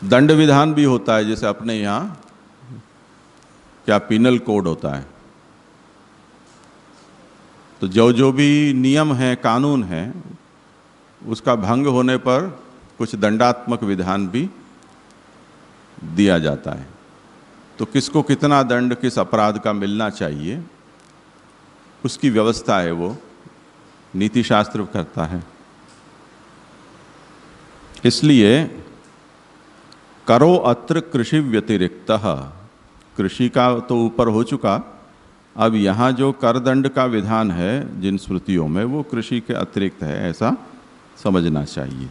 दंड विधान भी होता है। जैसे अपने यहाँ क्या पीनल कोड होता है, तो जो भी नियम है, कानून है, उसका भंग होने पर कुछ दंडात्मक विधान भी दिया जाता है। तो किसको कितना दंड किस अपराध का मिलना चाहिए उसकी व्यवस्था है वो नीति शास्त्र करता है। इसलिए करो अत्र कृषि व्यतिरिक्त, कृषि का तो ऊपर हो चुका, अब यहाँ जो करदंड का विधान है जिन स्मृतियों में वो कृषि के अतिरिक्त है, ऐसा समझना चाहिए।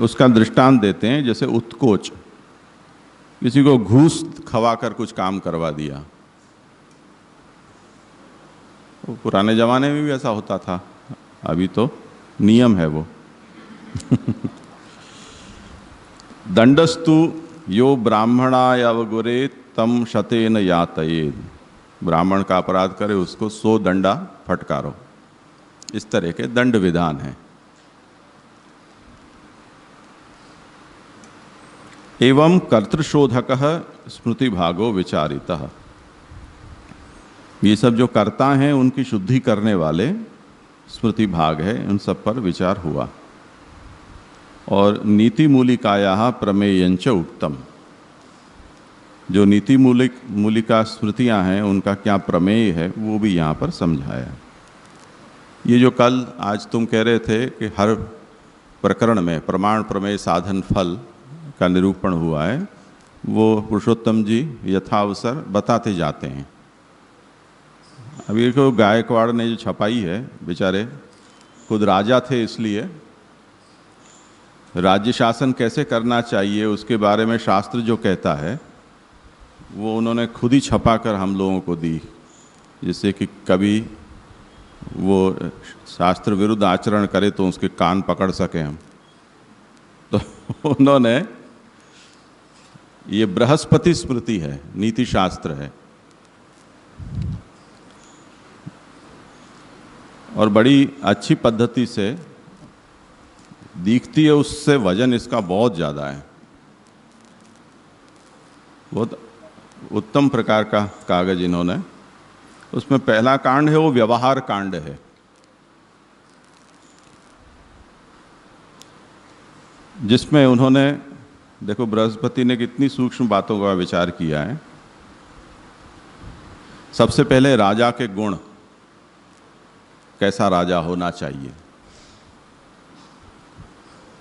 उसका दृष्टांत देते हैं, जैसे उत्कोच, किसी को घूस खवाकर कुछ काम करवा दिया। वो पुराने ज़माने में भी ऐसा होता था, अभी तो नियम है वो। दंडस्तु यो ब्राह्मणाय अवगुरे तम शतेन यातयेद, ब्राह्मण का अपराध करे उसको 100 दंडा फटकारो। इस तरह के दंड विधान है। एवं कर्तृशोधक स्मृति भागो विचारितः, ये सब जो कर्ता हैं उनकी शुद्धि करने वाले स्मृति भाग है, उन सब पर विचार हुआ। और नीति मूलिकाया प्रमेयंच उक्तम, जो नीति मूलिका स्मृतियां हैं उनका क्या प्रमेय है वो भी यहाँ पर समझाया। ये जो कल आज तुम कह रहे थे कि हर प्रकरण में प्रमाण प्रमेय साधन फल का निरूपण हुआ है, वो पुरुषोत्तम जी यथावसर बताते जाते हैं। अभी को गायकवाड़ ने जो छपाई है, बेचारे खुद राजा थे, इसलिए राज्य शासन कैसे करना चाहिए उसके बारे में शास्त्र जो कहता है वो उन्होंने खुद ही छपा कर हम लोगों को दी, जिससे कि कभी वो शास्त्र विरुद्ध आचरण करे तो उसके कान पकड़ सके हम। तो उन्होंने, ये बृहस्पति स्मृति है, नीति शास्त्र है, और बड़ी अच्छी पद्धति से दिखती है, उससे वजन इसका बहुत ज़्यादा है, बहुत उत्तम प्रकार का कागज इन्होंने, उसमें पहला कांड है वो व्यवहार कांड है। जिसमें उन्होंने, देखो बृहस्पति ने कितनी सूक्ष्म बातों का विचार किया है। सबसे पहले राजा के गुण, कैसा राजा होना चाहिए,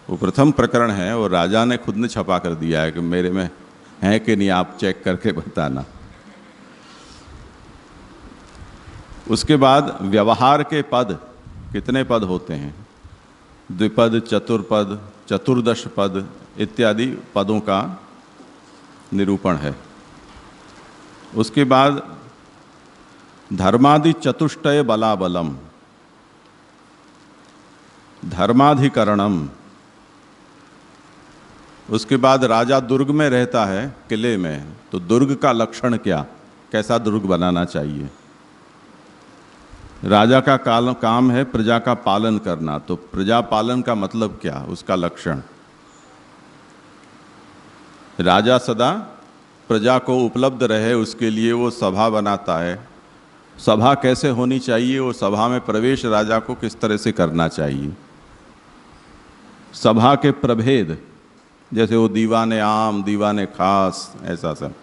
वो प्रथम प्रकरण है और राजा ने खुद ने छपा कर दिया है कि मेरे में है कि नहीं, आप चेक करके बताना। उसके बाद व्यवहार के पद, कितने पद होते हैं, द्विपद, चतुर्पद, चतुर्दश पद इत्यादि पदों का निरूपण है। उसके बाद धर्मादि चतुष्टय बलाबलम, धर्माधिकरणम। उसके बाद राजा दुर्ग में रहता है, किले में, तो दुर्ग का लक्षण क्या, कैसा दुर्ग बनाना चाहिए। राजा का काम है प्रजा का पालन करना, तो प्रजा पालन का मतलब क्या, उसका लक्षण। राजा सदा प्रजा को उपलब्ध रहे उसके लिए वो सभा बनाता है। सभा कैसे होनी चाहिए, वो सभा में प्रवेश राजा को किस तरह से करना चाहिए। सभा के प्रभेद, जैसे वो दीवाने आम, दीवाने खास, ऐसा सब।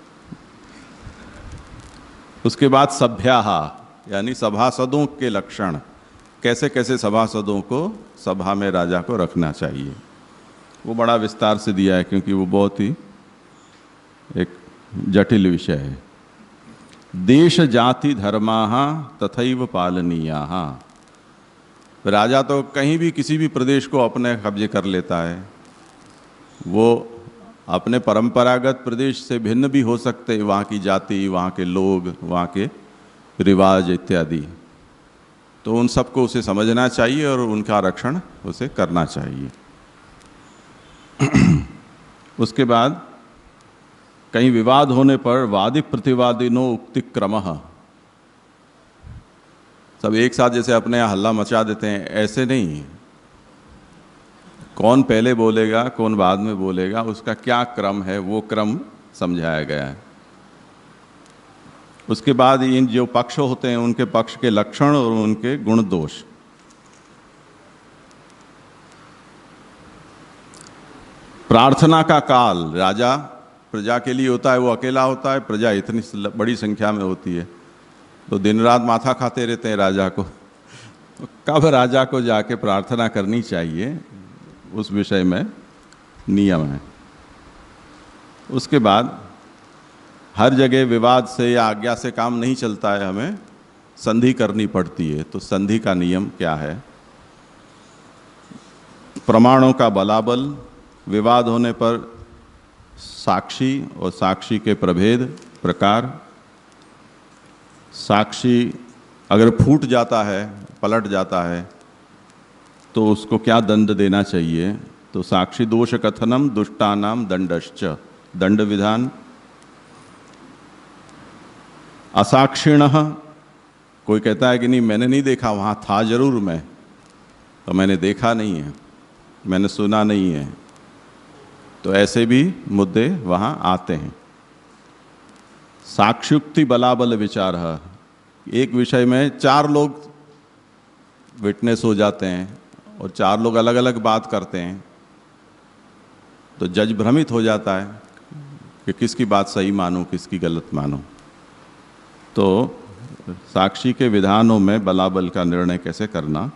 उसके बाद सभ्याहा, यानी सभासदों के लक्षण, कैसे कैसे सभासदों को सभा में राजा को रखना चाहिए। वो बड़ा विस्तार से दिया है क्योंकि वो बहुत ही एक जटिल विषय है। देश जाति धर्माः तथैव पालनीयाः। राजा तो कहीं भी किसी भी प्रदेश को अपने कब्जे कर लेता है। वो अपने परंपरागत प्रदेश से भिन्न भी हो सकते हैं, वहाँ की जाति, वहाँ के लोग, वहाँ के रिवाज इत्यादि। तो उन सबको उसे समझना चाहिए और उनका रक्षण उसे करना चाहिए। उसके बाद कहीं विवाद होने पर वादिक प्रतिवादिनो उक्ति क्रमः, सब एक साथ जैसे अपने यहाँ हल्ला मचा देते हैं, ऐसे नहीं। कौन पहले बोलेगा, कौन बाद में बोलेगा, उसका क्या क्रम है, वो क्रम समझाया गया है। उसके बाद इन जो पक्ष होते हैं उनके पक्ष के लक्षण और उनके गुण दोष। प्रार्थना का काल राजा प्रजा के लिए होता है, वो अकेला होता है, प्रजा इतनी बड़ी संख्या में होती है, तो दिन रात माथा खाते रहते हैं राजा को। कब राजा को जाके प्रार्थना करनी चाहिए, उस विषय में नियम है। उसके बाद हर जगह विवाद से या आज्ञा से काम नहीं चलता है, हमें संधि करनी पड़ती है। तो संधि का नियम क्या है, प्रमाणों का बलाबल, विवाद होने पर साक्षी और साक्षी के प्रभेद प्रकार, साक्षी अगर फूट जाता है, पलट जाता है, तो उसको क्या दंड देना चाहिए। तो साक्षी दोष कथनम दुष्टानाम दंडश्च, दंड विधान। असाक्षिणः, कोई कहता है कि नहीं मैंने नहीं देखा, वहाँ था जरूर मैं, तो मैंने देखा नहीं है, मैंने सुना नहीं है, तो ऐसे भी मुद्दे वहाँ आते हैं। साक्ष्युक्ति बलाबल विचार, एक विषय में 4 लोग विटनेस हो जाते हैं और 4 लोग अलग अलग बात करते हैं, तो जज भ्रमित हो जाता है कि किसकी बात सही मानूं, किसकी गलत मानूं। तो साक्षी के विधानों में बलाबल का निर्णय कैसे करना।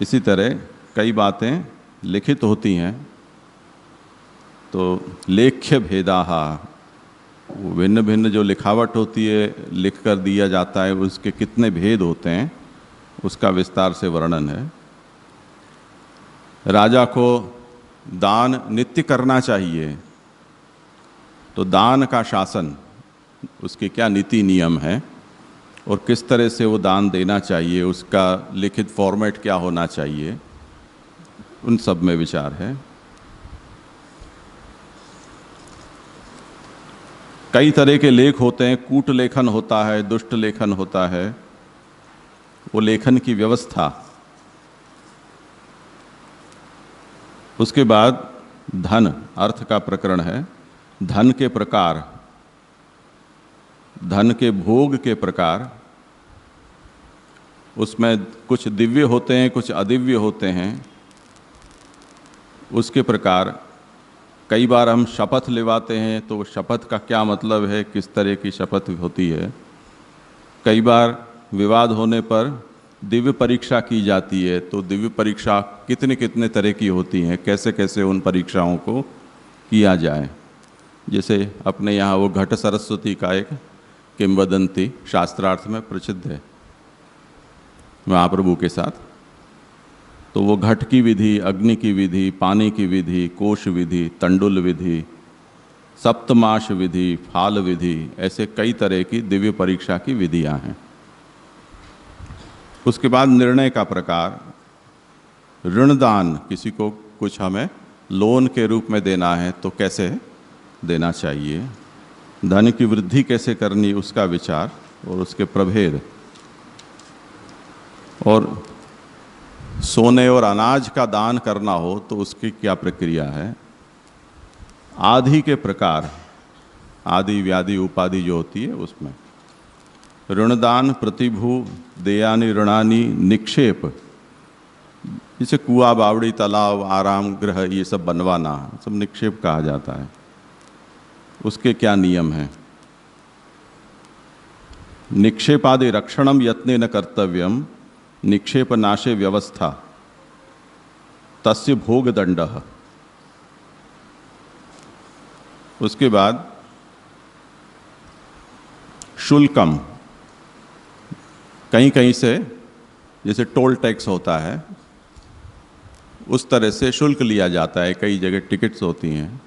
इसी तरह कई बातें लिखित होती हैं, तो लेख्य भेदाः, भिन्न भिन्न जो लिखावट होती है, लिख कर दिया जाता है, उसके कितने भेद होते हैं, उसका विस्तार से वर्णन है। राजा को दान नित्य करना चाहिए, तो दान का शासन, उसके क्या नीति नियम है और किस तरह से वो दान देना चाहिए, उसका लिखित फॉर्मेट क्या होना चाहिए, उन सब में विचार है। कई तरह के लेख होते हैं, कूट लेखन होता है, दुष्ट लेखन होता है, वो लेखन की व्यवस्था। उसके बाद धन, अर्थ का प्रकरण है, धन के प्रकार, धन के भोग के प्रकार, उसमें कुछ दिव्य होते हैं, कुछ अदिव्य होते हैं, उसके प्रकार कई बार हम शपथ लेवाते हैं तो शपथ का क्या मतलब है, किस तरह की शपथ होती है। कई बार विवाद होने पर दिव्य परीक्षा की जाती है, तो दिव्य परीक्षा कितने कितने तरह की होती हैं, कैसे कैसे उन परीक्षाओं को किया जाए। जैसे अपने यहाँ वो घट सरस्वती का एक किंवदंती शास्त्रार्थ में प्रसिद्ध है महाप्रभु के साथ। तो वो घट की विधि, अग्नि की विधि, पानी की विधि, कोश विधि, तंडुल विधि, सप्तमाश विधि, फाल विधि, ऐसे कई तरह की दिव्य परीक्षा की विधियां हैं। उसके बाद निर्णय का प्रकार, ऋणदान, किसी को कुछ हमें लोन के रूप में देना है तो कैसे देना चाहिए, धन की वृद्धि कैसे करनी, उसका विचार और उसके प्रभेद, और सोने और अनाज का दान करना हो तो उसकी क्या प्रक्रिया है। आदि के प्रकार, आदि व्याधि उपाधि जो होती है उसमें ऋणदान, प्रतिभू, देयानि ऋणानि, निक्षेप, जैसे कुआं, बावड़ी, तालाब, आराम गृह, ये सब बनवाना, सब निक्षेप कहा जाता है। उसके क्या नियम हैं। निक्षेपादि रक्षणम यत्नेन कर्तव्यम, निक्षेप नाशे व्यवस्था, तस्य भोग दंडः। उसके बाद शुल्कम, कहीं कहीं से जैसे टोल टैक्स होता है उस तरह से शुल्क लिया जाता है, कई जगह टिकट्स होती हैं,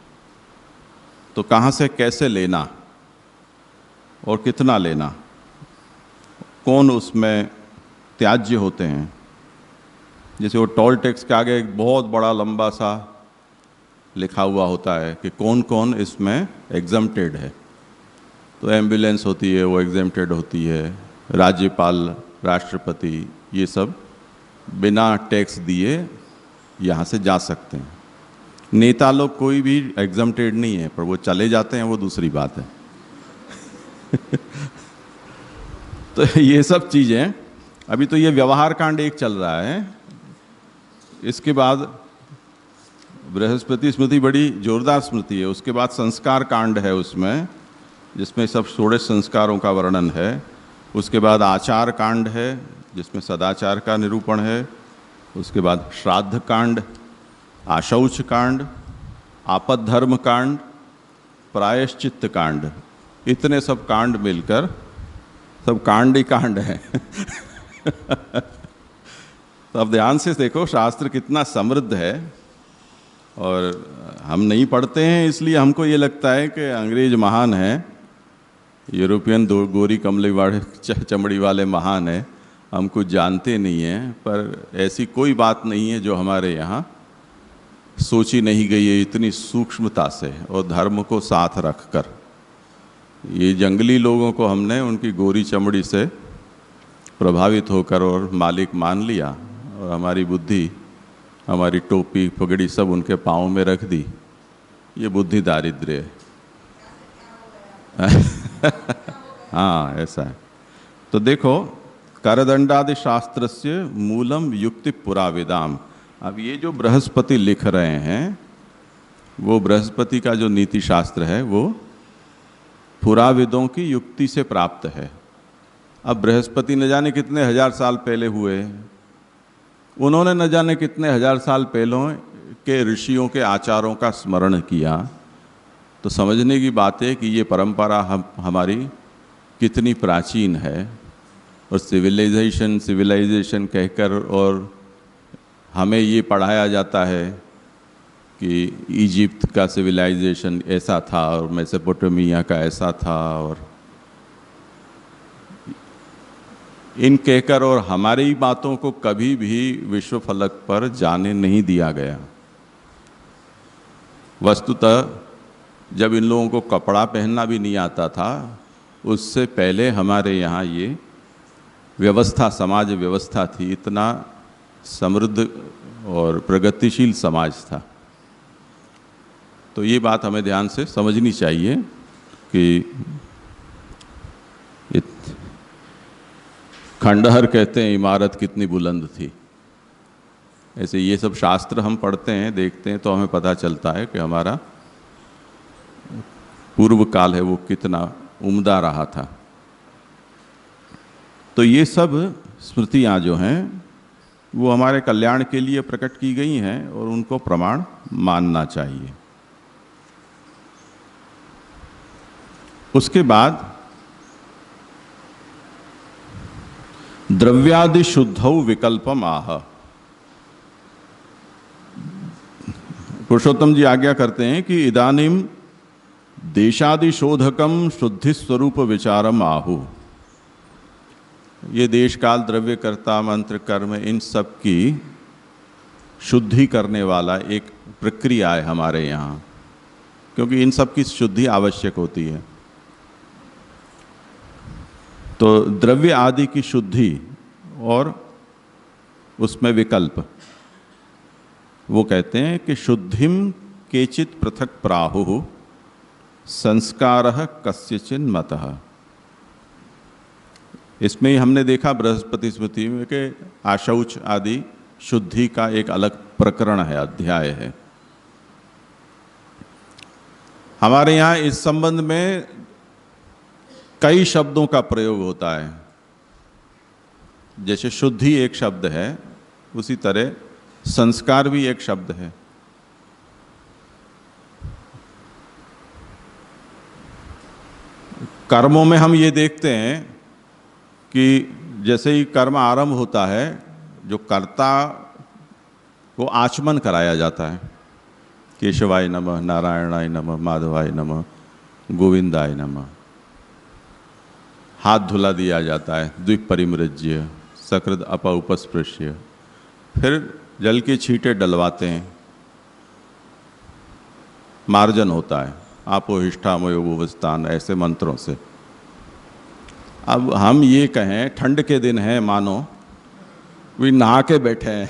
तो कहाँ से कैसे लेना और कितना लेना, कौन उसमें त्याज्य होते हैं। जैसे वो टोल टैक्स के आगे एक बहुत बड़ा लंबा सा लिखा हुआ होता है कि कौन कौन इसमें एग्जम्प्टेड है, तो एम्बुलेंस होती है वो एग्जम्प्टेड होती है, राज्यपाल, राष्ट्रपति, ये सब बिना टैक्स दिए यहाँ से जा सकते हैं। नेता लोग कोई भी एग्जम्प्टेड नहीं है, पर वो चले जाते हैं, वो दूसरी बात है। तो ये सब चीज़ें, अभी तो ये व्यवहार कांड एक चल रहा है। इसके बाद बृहस्पति स्मृति बड़ी जोरदार स्मृति है। उसके बाद संस्कार कांड है उसमें, जिसमें सब 16 संस्कारों का वर्णन है। उसके बाद आचार कांड है जिसमें सदाचार का निरूपण है। उसके बाद श्राद्ध कांड, आशौच कांड, आपद धर्म कांड, प्रायश्चित्त कांड, इतने सब कांड मिलकर सब कांड ही कांड है। तो अब ध्यान से देखो शास्त्र कितना समृद्ध है, और हम नहीं पढ़ते हैं इसलिए हमको ये लगता है कि अंग्रेज महान है, यूरोपियन गोरी कमली वाले चमड़ी वाले महान है, हम कुछ जानते नहीं हैं। पर ऐसी कोई बात नहीं है जो हमारे यहाँ सोची नहीं गई है इतनी सूक्ष्मता से और धर्म को साथ रखकर। ये जंगली लोगों को हमने उनकी गोरी चमड़ी से प्रभावित होकर और मालिक मान लिया, और हमारी बुद्धि, हमारी टोपी पगड़ी सब उनके पाँव में रख दी। ये बुद्धि दारिद्र्य है। हाँ, ऐसा है। तो देखो, करदंडादि शास्त्रस्य मूलम युक्ति पुराविदाम। अब ये जो बृहस्पति लिख रहे हैं, वो बृहस्पति का जो नीति शास्त्र है वो पुराविदों की युक्ति से प्राप्त है। अब बृहस्पति न जाने कितने हजार साल पहले हुए, उन्होंने न जाने कितने हजार साल पहले के ऋषियों के आचारों का स्मरण किया। तो समझने की बात है कि ये परंपरा हमारी कितनी प्राचीन है, और सिविलाइजेशन कहकर और हमें ये पढ़ाया जाता है कि इजिप्ट का सिविलाइजेशन ऐसा था और मेसोपोटामिया का ऐसा था, और इन कहकर और हमारी बातों को कभी भी विश्व फलक पर जाने नहीं दिया गया। वस्तुतः जब इन लोगों को कपड़ा पहनना भी नहीं आता था, उससे पहले हमारे यहाँ ये व्यवस्था, समाज व्यवस्था थी, इतना समृद्ध और प्रगतिशील समाज था। तो ये बात हमें ध्यान से समझनी चाहिए कि खंडहर कहते हैं इमारत कितनी बुलंद थी। ऐसे ये सब शास्त्र हम पढ़ते हैं, देखते हैं, तो हमें पता चलता है कि हमारा पूर्व काल है वो कितना उम्दा रहा था। तो ये सब स्मृतियाँ जो हैं वो हमारे कल्याण के लिए प्रकट की गई हैं और उनको प्रमाण मानना चाहिए। उसके बाद द्रव्यादि शुद्धौ विकल्पम आह। पुरुषोत्तम जी आज्ञा करते हैं कि इदानीम देशादि शोधकम शुद्धि स्वरूप विचारम आहु। ये देश काल द्रव्य कर्ता मंत्र कर्म इन सब की शुद्धि करने वाला एक प्रक्रिया है हमारे यहाँ, क्योंकि इन सब की शुद्धि आवश्यक होती है। तो द्रव्य आदि की शुद्धि और उसमें विकल्प, वो कहते हैं कि शुद्धिम केचित पृथक प्राहु संस्कारः कस्यचिन मतः। इसमें ही हमने देखा बृहस्पति स्मृति में कि आशौच आदि शुद्धि का एक अलग प्रकरण है, अध्याय है। हमारे यहाँ इस संबंध में कई शब्दों का प्रयोग होता है। जैसे शुद्धि एक शब्द है, उसी तरह संस्कार भी एक शब्द है। कर्मों में हम ये देखते हैं कि जैसे ही कर्म आरंभ होता है, जो कर्ता को आचमन कराया जाता है, केशवाय नमः, नारायणाय नमः, माधवाय नमः, गोविंदाय नमः। हाथ धुला दिया जाता है, द्वीप परिमृज्य सकृद अप उपस्पृश्य। फिर जल के छींटे डलवाते हैं, मार्जन होता है, आपो हिष्ठामयो भुवस्थान, ऐसे मंत्रों से। अब हम ये कहें ठंड के दिन है, मानो वे नहा के बैठे हैं,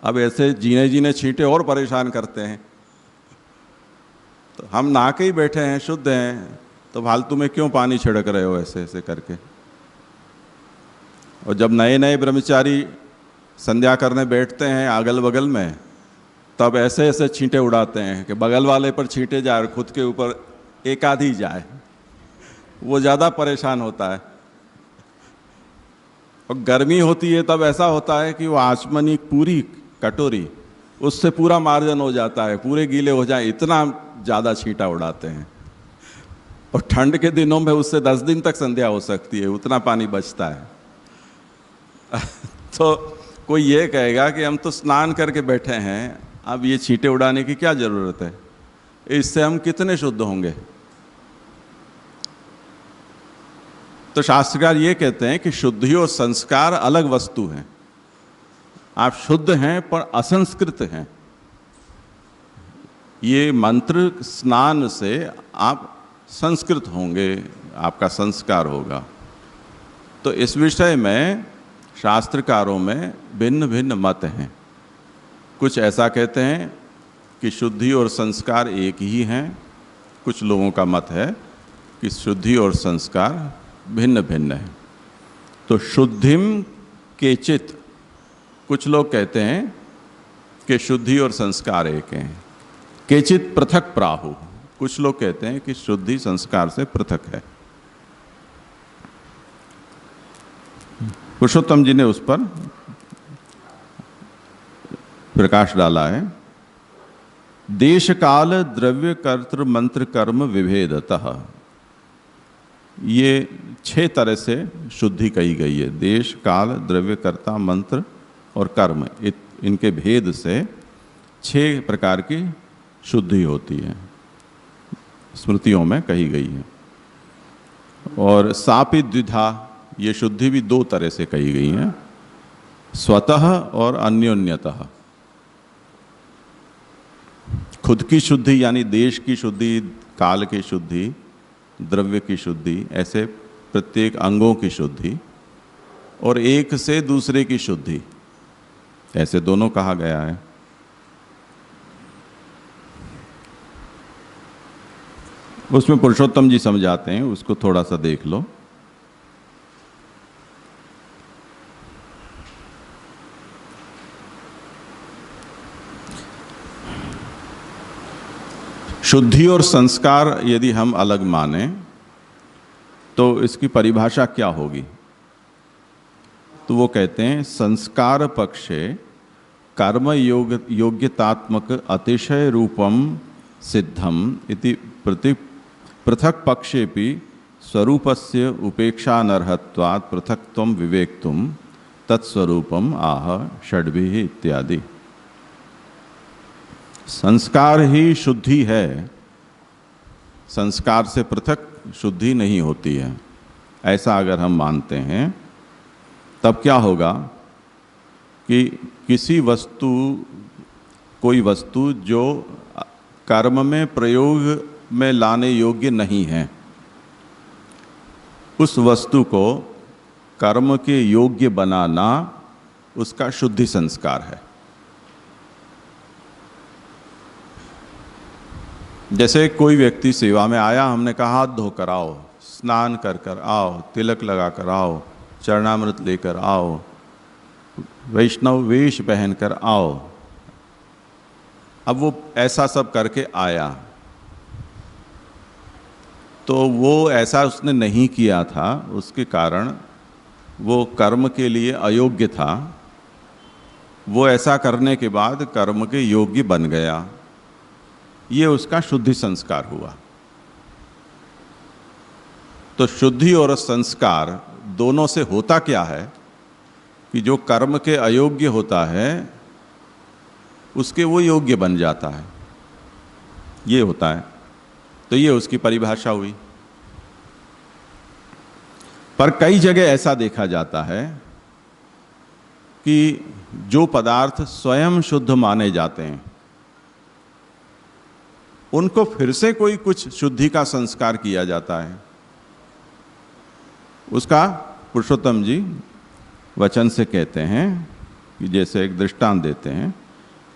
अब ऐसे जीने जीने छींटे और परेशान करते हैं। तो हम नहा के ही बैठे हैं, शुद्ध हैं, तो फालतू में क्यों पानी छिड़क रहे हो ऐसे ऐसे करके। और जब नए नए ब्रह्मचारी संध्या करने बैठते हैं अगल बगल में, तब ऐसे ऐसे छींटे उड़ाते हैं कि बगल वाले पर छींटे जाए और खुद के ऊपर एक आधी जाए, वो ज़्यादा परेशान होता है। और गर्मी होती है तब ऐसा होता है कि वो आचमनी पूरी कटोरी उससे पूरा मार्जन हो जाता है, पूरे गीले हो जाए, इतना ज़्यादा छींटा उड़ाते हैं। और ठंड के दिनों में उससे 10 दिन तक संध्या हो सकती है, उतना पानी बचता है। तो कोई ये कहेगा कि हम तो स्नान करके बैठे हैं, अब ये छींटे उड़ाने की क्या ज़रूरत है, इससे हम कितने शुद्ध होंगे। तो शास्त्रकार ये कहते हैं कि शुद्धि और संस्कार अलग वस्तु हैं। आप शुद्ध हैं पर असंस्कृत हैं। ये मंत्र स्नान से आप संस्कृत होंगे, आपका संस्कार होगा। तो इस विषय में शास्त्रकारों में भिन्न भिन्न मत हैं। कुछ ऐसा कहते हैं कि शुद्धि और संस्कार एक ही हैं, कुछ लोगों का मत है कि शुद्धि और संस्कार भिन्न भिन्न है। तो शुद्धिम केचित, कुछ लोग कहते हैं कि शुद्धि और संस्कार एक हैं। केचित पृथक प्राहु, कुछ लोग कहते हैं कि शुद्धि संस्कार से पृथक है। पुरुषोत्तम जी ने उस पर प्रकाश डाला है। देश काल द्रव्य कर्तृ मंत्र कर्म विभेदतः, ये 6 तरह से शुद्धि कही गई है। देश काल द्रव्य कर्ता मंत्र और कर्म, इनके भेद से 6 प्रकार की शुद्धि होती है, स्मृतियों में कही गई है। और सापि द्विधा, ये शुद्धि भी 2 तरह से कही गई है, स्वतः और अन्योन्यतः। खुद की शुद्धि यानी देश की शुद्धि, काल की शुद्धि, द्रव्य की शुद्धि, ऐसे प्रत्येक अंगों की शुद्धि, और एक से दूसरे की शुद्धि, ऐसे दोनों कहा गया है। उसमें पुरुषोत्तम जी समझाते हैं, उसको थोड़ा सा देख लो। शुद्धि और संस्कार यदि हम अलग माने तो इसकी परिभाषा क्या होगी? तो वो कहते हैं संस्कार पक्षे कर्म योग्यतात्मक अतिशय रूपम सिद्धम इति पृथक पक्षेपि स्वरूपस्य उपेक्षानर्हत्वात् पृथक्त्वं विवेक्तुं तत्स्वरूपम आह षड्भिः इत्यादि। संस्कार ही शुद्धि है, संस्कार से पृथक शुद्धि नहीं होती है, ऐसा अगर हम मानते हैं तब क्या होगा कि किसी वस्तु, कोई वस्तु जो कर्म में प्रयोग में लाने योग्य नहीं है, उस वस्तु को कर्म के योग्य बनाना उसका शुद्धि संस्कार है। जैसे कोई व्यक्ति सेवा में आया, हमने कहा हाथ धोकर आओ, स्नान कर कर आओ, तिलक लगा कर आओ, चरणामृत लेकर आओ, वैष्णव वेश पहनकर आओ। अब वो ऐसा सब करके आया, तो वो ऐसा उसने नहीं किया था, उसके कारण वो कर्म के लिए अयोग्य था। वो ऐसा करने के बाद कर्म के योग्य बन गया, ये उसका शुद्धि संस्कार हुआ। तो शुद्धि और संस्कार दोनों से होता क्या है कि जो कर्म के अयोग्य होता है उसके वो योग्य बन जाता है, ये होता है। तो ये उसकी परिभाषा हुई। पर कई जगह ऐसा देखा जाता है कि जो पदार्थ स्वयं शुद्ध माने जाते हैं उनको फिर से कोई कुछ शुद्धि का संस्कार किया जाता है। उसका पुरुषोत्तम जी वचन से कहते हैं कि जैसे एक दृष्टांत देते हैं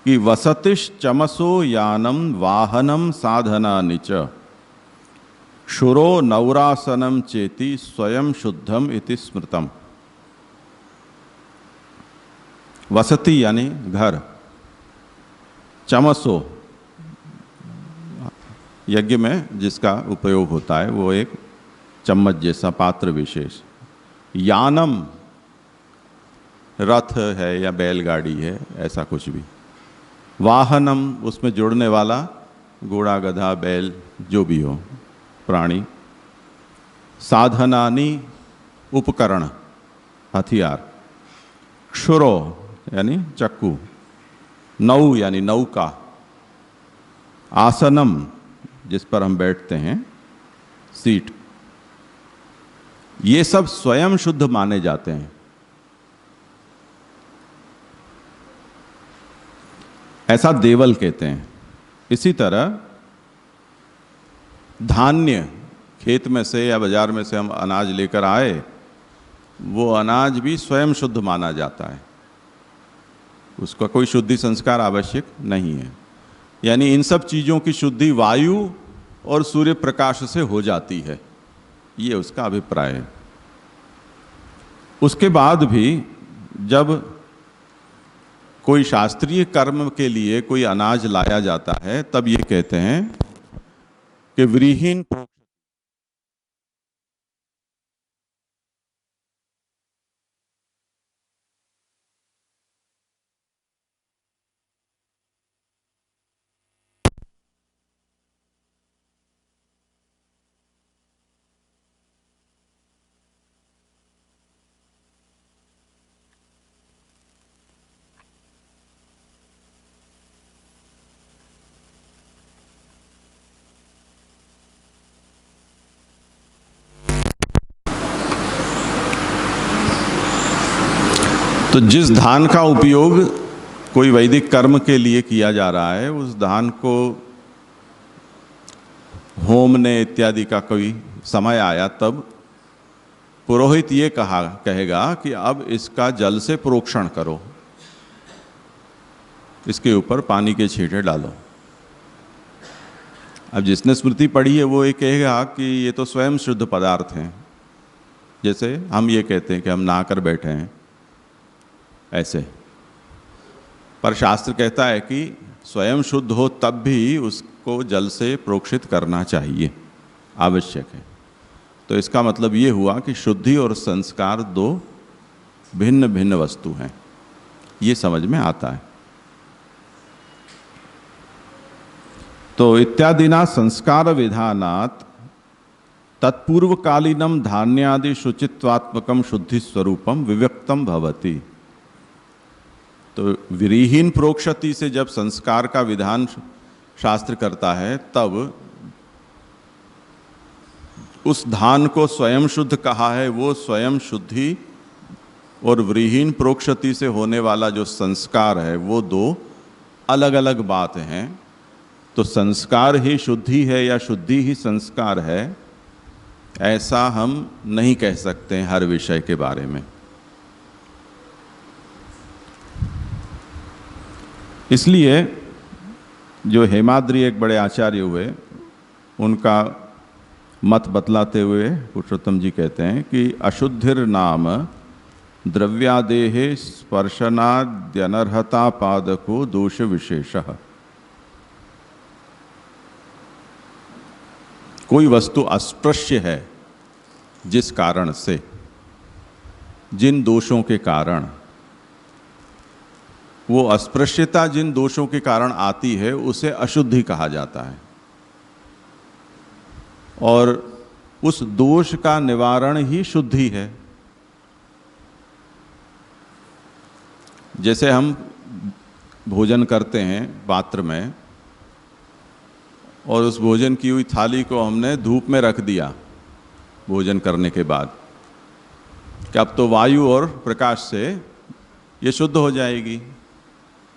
कि वसतिश चमसो यानम वाहनम साधना निच क्षुरो नौरासनम चेति स्वयं शुद्धम इति स्मृतम। वसति यानी घर, चमसो यज्ञ में जिसका उपयोग होता है वो एक चम्मच जैसा पात्र विशेष। यानम रथ है या बैलगाड़ी है, ऐसा कुछ भी। वाहनम उसमें जुड़ने वाला घोड़ा गधा बैल जो भी हो प्राणी। साधनानि उपकरण हथियार। क्षुरो यानी चक्कू। नौ यानी नौका। आसनम जिस पर हम बैठते हैं सीट। ये सब स्वयं शुद्ध माने जाते हैं। ऐसा देवल कहते हैं। इसी तरह धान्य खेत में से या बाजार में से हम अनाज लेकर आए, वो अनाज भी स्वयं शुद्ध माना जाता है, उसका कोई शुद्धि संस्कार आवश्यक नहीं है। यानी इन सब चीज़ों की शुद्धि वायु और सूर्य प्रकाश से हो जाती है, ये उसका अभिप्राय है। उसके बाद भी जब कोई शास्त्रीय कर्म के लिए कोई अनाज लाया जाता है तब ये कहते हैं कि व्रीहीन तो जिस धान का उपयोग कोई वैदिक कर्म के लिए किया जा रहा है, उस धान को होमने इत्यादि का कोई समय आया तब पुरोहित ये कहेगा कि अब इसका जल से प्रोक्षण करो, इसके ऊपर पानी के छींटे डालो। अब जिसने स्मृति पढ़ी है वो ये कहेगा कि ये तो स्वयं शुद्ध पदार्थ हैं, जैसे हम ये कहते हैं कि हम नहाकर बैठे हैं ऐसे। पर शास्त्र कहता है कि स्वयं शुद्ध हो तब भी को जल से प्रोक्षित करना चाहिए, आवश्यक है। तो इसका मतलब ये हुआ कि शुद्धि और संस्कार दो भिन्न भिन्न वस्तु हैं, ये समझ में आता है। तो इत्यादिना संस्कार विधानात् तत्पूर्वकालीनम धान्यादि शुचित्वात्मकम शुद्धि स्वरूपम विव्यक्तम भवति। तो विरीहीन प्रोक्षति से जब संस्कार का विधान शास्त्र करता है, तब उस धान को स्वयं शुद्ध कहा है, वो स्वयं शुद्धि और विरीहीन प्रोक्षति से होने वाला जो संस्कार है, वो दो अलग अलग बात हैं। तो संस्कार ही शुद्धि है या शुद्धि ही संस्कार है, ऐसा हम नहीं कह सकते हैं हर विषय के बारे में। इसलिए जो हेमाद्रि एक बड़े आचार्य हुए, उनका मत बतलाते हुए पुरुषोत्तम जी कहते हैं कि अशुद्धिर नाम द्रव्यादेहे स्पर्शनाद्यनर्हता पादको दोष विशेषः। कोई वस्तु अस्पृश्य है जिस कारण से, जिन दोषों के कारण, वो अस्पृश्यता जिन दोषों के कारण आती है उसे अशुद्धि कहा जाता है। और उस दोष का निवारण ही शुद्धि है। जैसे हम भोजन करते हैं पात्र में, और उस भोजन की हुई थाली को हमने धूप में रख दिया भोजन करने के बाद, कि अब तो वायु और प्रकाश से ये शुद्ध हो जाएगी,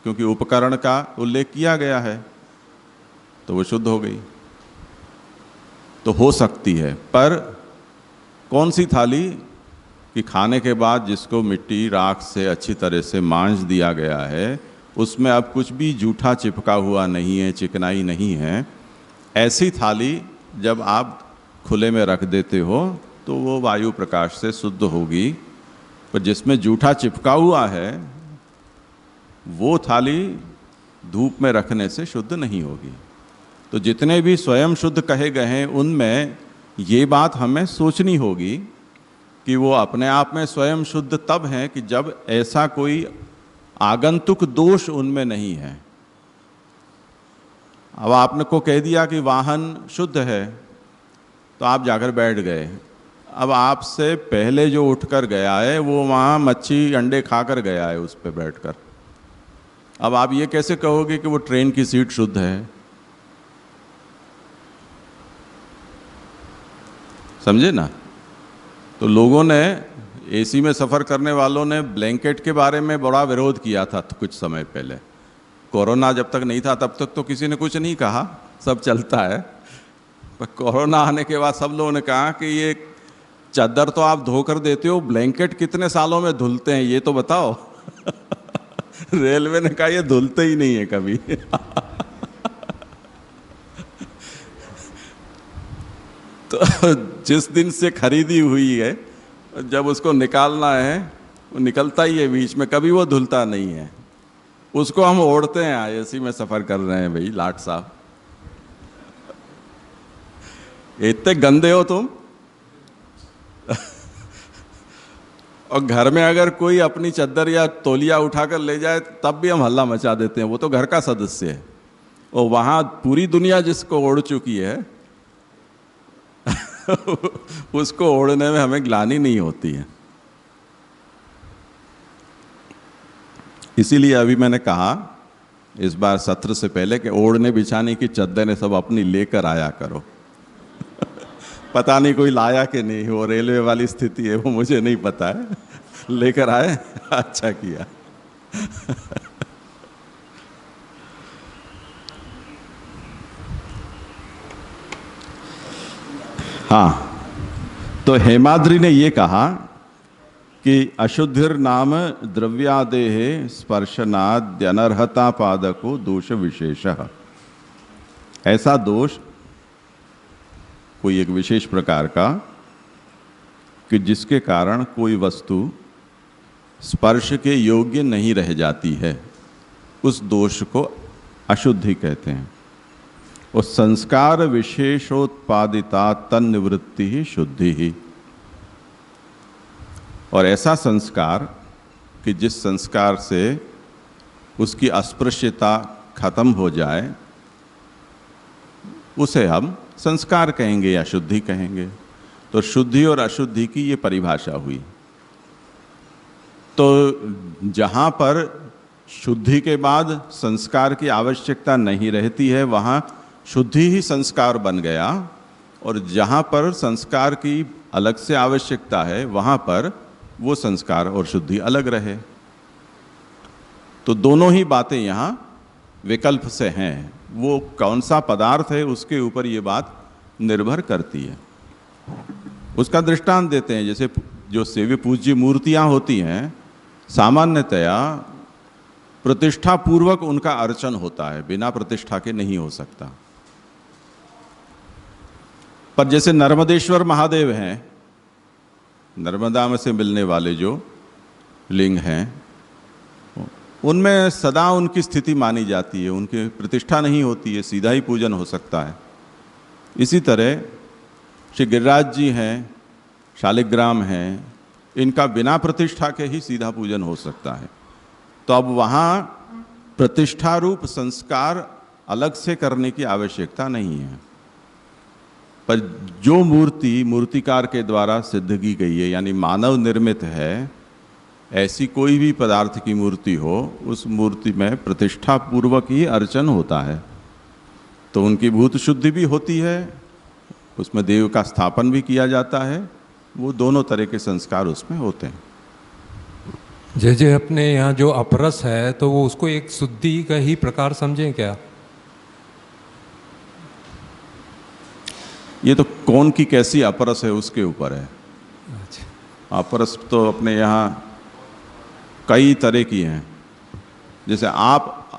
क्योंकि उपकरण का उल्लेख किया गया है, तो वो शुद्ध हो गई। तो हो सकती है, पर कौन सी थाली कि खाने के बाद जिसको मिट्टी राख से अच्छी तरह से मांज दिया गया है, उसमें अब कुछ भी जूठा चिपका हुआ नहीं है, चिकनाई नहीं है, ऐसी थाली जब आप खुले में रख देते हो तो वो वायु प्रकाश से शुद्ध होगी। पर जिसमें जूठा चिपका हुआ है वो थाली धूप में रखने से शुद्ध नहीं होगी। तो जितने भी स्वयं शुद्ध कहे गए हैं, उनमें ये बात हमें सोचनी होगी कि वो अपने आप में स्वयं शुद्ध तब हैं कि जब ऐसा कोई आगंतुक दोष उनमें नहीं है। अब आपने को कह दिया कि वाहन शुद्ध है, तो आप जाकर बैठ गए। अब आपसे पहले जो उठकर गया है वो वहाँ मच्छी अंडे खाकर गया है उस पर बैठकर। अब आप ये कैसे कहोगे कि वो ट्रेन की सीट शुद्ध है? समझे ना? तो लोगों ने, एसी में सफ़र करने वालों ने ब्लैंकेट के बारे में बड़ा विरोध किया था कुछ समय पहले। कोरोना जब तक नहीं था तब तक तो किसी ने कुछ नहीं कहा, सब चलता है। पर कोरोना आने के बाद सब लोगों ने कहा कि ये चादर तो आप धोकर देते हो, ब्लैंकेट कितने सालों में धुलते हैं ये तो बताओ। रेलवे ने कहा ये धुलते ही नहीं है कभी। तो जिस दिन से खरीदी हुई है, जब उसको निकालना है वो निकलता ही है बीच में, कभी वो धुलता नहीं है। उसको हम ओढ़ते हैं, एसी में सफ़र कर रहे हैं भाई लाट साहब। इतने गंदे हो तुम। और घर में अगर कोई अपनी चद्दर या तौलिया उठाकर ले जाए तब भी हम हल्ला मचा देते हैं, वो तो घर का सदस्य है। और वहाँ पूरी दुनिया जिसको ओढ़ चुकी है उसको ओढ़ने में हमें ग्लानि नहीं होती है। इसीलिए अभी मैंने कहा इस बार सत्र से पहले कि ओढ़ने बिछाने की चद्दरें सब अपनी लेकर आया करो। पता नहीं कोई लाया कि नहीं, वो रेलवे वाली स्थिति है वो मुझे नहीं पता है, लेकर आए अच्छा किया। हाँ, तो हेमाद्रि ने ये कहा कि अशुद्धिर नाम द्रव्यादेह स्पर्शनाद्यनर्हता पादको दोष विशेषः। ऐसा दोष कोई एक विशेष प्रकार का कि जिसके कारण कोई वस्तु स्पर्श के योग्य नहीं रह जाती है, उस दोष को अशुद्धि कहते हैं। उस संस्कार विशेषोत्पादिता तन्निवृत्ति ही शुद्धि ही। और ऐसा संस्कार कि जिस संस्कार से उसकी अस्पृश्यता खत्म हो जाए, उसे हम संस्कार कहेंगे या शुद्धि कहेंगे। तो शुद्धि और अशुद्धि की ये परिभाषा हुई। तो जहाँ पर शुद्धि के बाद संस्कार की आवश्यकता नहीं रहती है, वहाँ शुद्धि ही संस्कार बन गया, और जहाँ पर संस्कार की अलग से आवश्यकता है, वहाँ पर वो संस्कार और शुद्धि अलग रहे। तो दोनों ही बातें यहाँ विकल्प से हैं। वो कौन सा पदार्थ है उसके ऊपर ये बात निर्भर करती है। उसका दृष्टांत देते हैं। जैसे जो सेव्य पूज्य मूर्तियाँ होती हैं, सामान्यतया प्रतिष्ठा पूर्वक उनका अर्चन होता है, बिना प्रतिष्ठा के नहीं हो सकता। पर जैसे नर्मदेश्वर महादेव हैं, नर्मदा में से मिलने वाले जो लिंग हैं, उनमें सदा उनकी स्थिति मानी जाती है, उनकी प्रतिष्ठा नहीं होती है, सीधा ही पूजन हो सकता है। इसी तरह श्री गिरिराज जी हैं, शालिग्राम हैं, इनका बिना प्रतिष्ठा के ही सीधा पूजन हो सकता है। तो अब वहाँ प्रतिष्ठा रूप संस्कार अलग से करने की आवश्यकता नहीं है। पर जो मूर्ति मूर्तिकार के द्वारा सिद्ध की गई है, यानी मानव निर्मित है, ऐसी कोई भी पदार्थ की मूर्ति हो, उस मूर्ति में प्रतिष्ठा पूर्वक ही अर्चन होता है। तो उनकी भूत शुद्धि भी होती है, उसमें देव का स्थापन भी किया जाता है। वो दोनों तरह के संस्कार उसमें होते हैं। जैसे अपने यहाँ जो अपरस है, तो वो उसको एक शुद्धि का ही प्रकार समझें क्या? ये तो कौन की कैसी अपरस है उसके ऊपर है। अपरस तो अपने यहाँ कई तरह की हैं। जैसे आप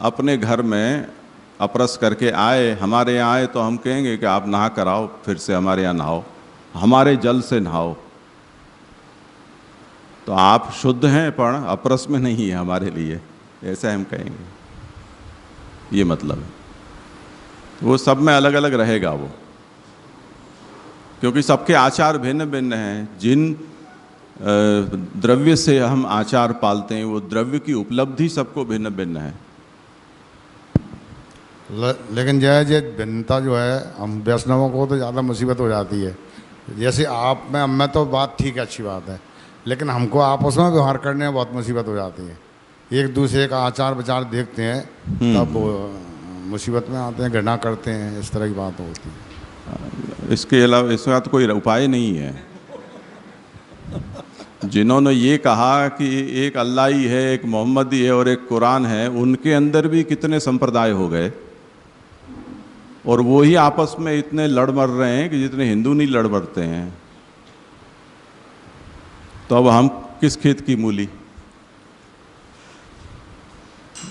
अपने घर में अपरस करके आए, हमारे यहाँ आए, तो हम कहेंगे कि आप नहा कर आओ, फिर से हमारे यहाँ नहाओ, हमारे जल से नहाओ। तो आप शुद्ध हैं पर अपरस में नहीं है हमारे लिए, ऐसा हम कहेंगे। ये मतलब है। वो सब में अलग अलग रहेगा वो, क्योंकि सबके आचार भिन्न भिन्न हैं। जिन द्रव्य से हम आचार पालते हैं, वो द्रव्य की उपलब्धि सबको भिन्न भिन्न है। लेकिन जय भिन्नता जो है, हम वैष्णवों को तो ज़्यादा मुसीबत हो जाती है। जैसे आप में हम में तो बात ठीक है, अच्छी बात है, लेकिन हमको आपस में व्यवहार करने में बहुत मुसीबत हो जाती है। एक दूसरे का आचार विचार देखते हैं, तब मुसीबत में आते हैं, घृणा करते हैं, इस तरह की बात होती है। इसके अलावा इसका तो कोई उपाय नहीं है। जिन्होंने ये कहा कि एक अल्लाह ही है, एक मोहम्मद ही है और एक कुरान है, उनके अंदर भी कितने संप्रदाय हो गए, और वो ही आपस में इतने लड़ मर रहे हैं कि जितने हिंदू नहीं लड़ मरते हैं। तो अब हम किस खेत की मूली?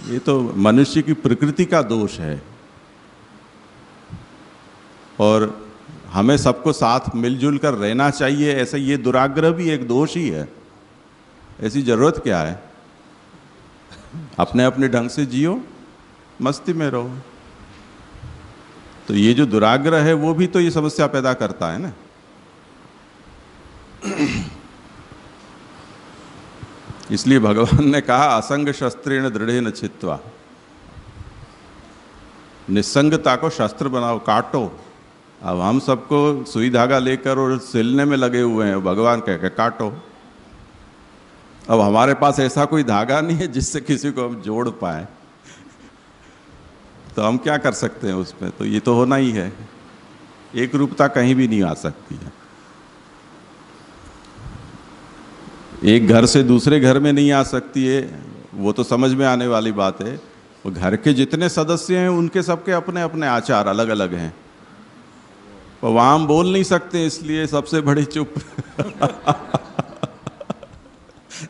ये तो मनुष्य की प्रकृति का दोष है, और हमें सबको साथ मिलजुल कर रहना चाहिए, ऐसा ये दुराग्रह भी एक दोष ही है। ऐसी जरूरत क्या है? अपने अपने ढंग से जियो, मस्ती में रहो। तो ये जो दुराग्रह है वो भी तो ये समस्या पैदा करता है ना। इसलिए भगवान ने कहा असंग शस्त्रेण दृढ़ेन छित्त्वा, निसंगता को शस्त्र बनाओ, काटो। अब हम सबको सुई धागा लेकर और सिलने में लगे हुए हैं, भगवान कह के काटो। अब हमारे पास ऐसा कोई धागा नहीं है जिससे किसी को हम जोड़ पाए, तो हम क्या कर सकते हैं उसमें? तो ये तो होना ही है। एक रूपता कहीं भी नहीं आ सकती है। एक घर से दूसरे घर में नहीं आ सकती है, वो तो समझ में आने वाली बात है। वो घर के जितने सदस्य हैं उनके सबके अपने अपने आचार अलग अलग हैं, पर वहाँ हम बोल नहीं सकते, इसलिए सबसे बड़ी चुप।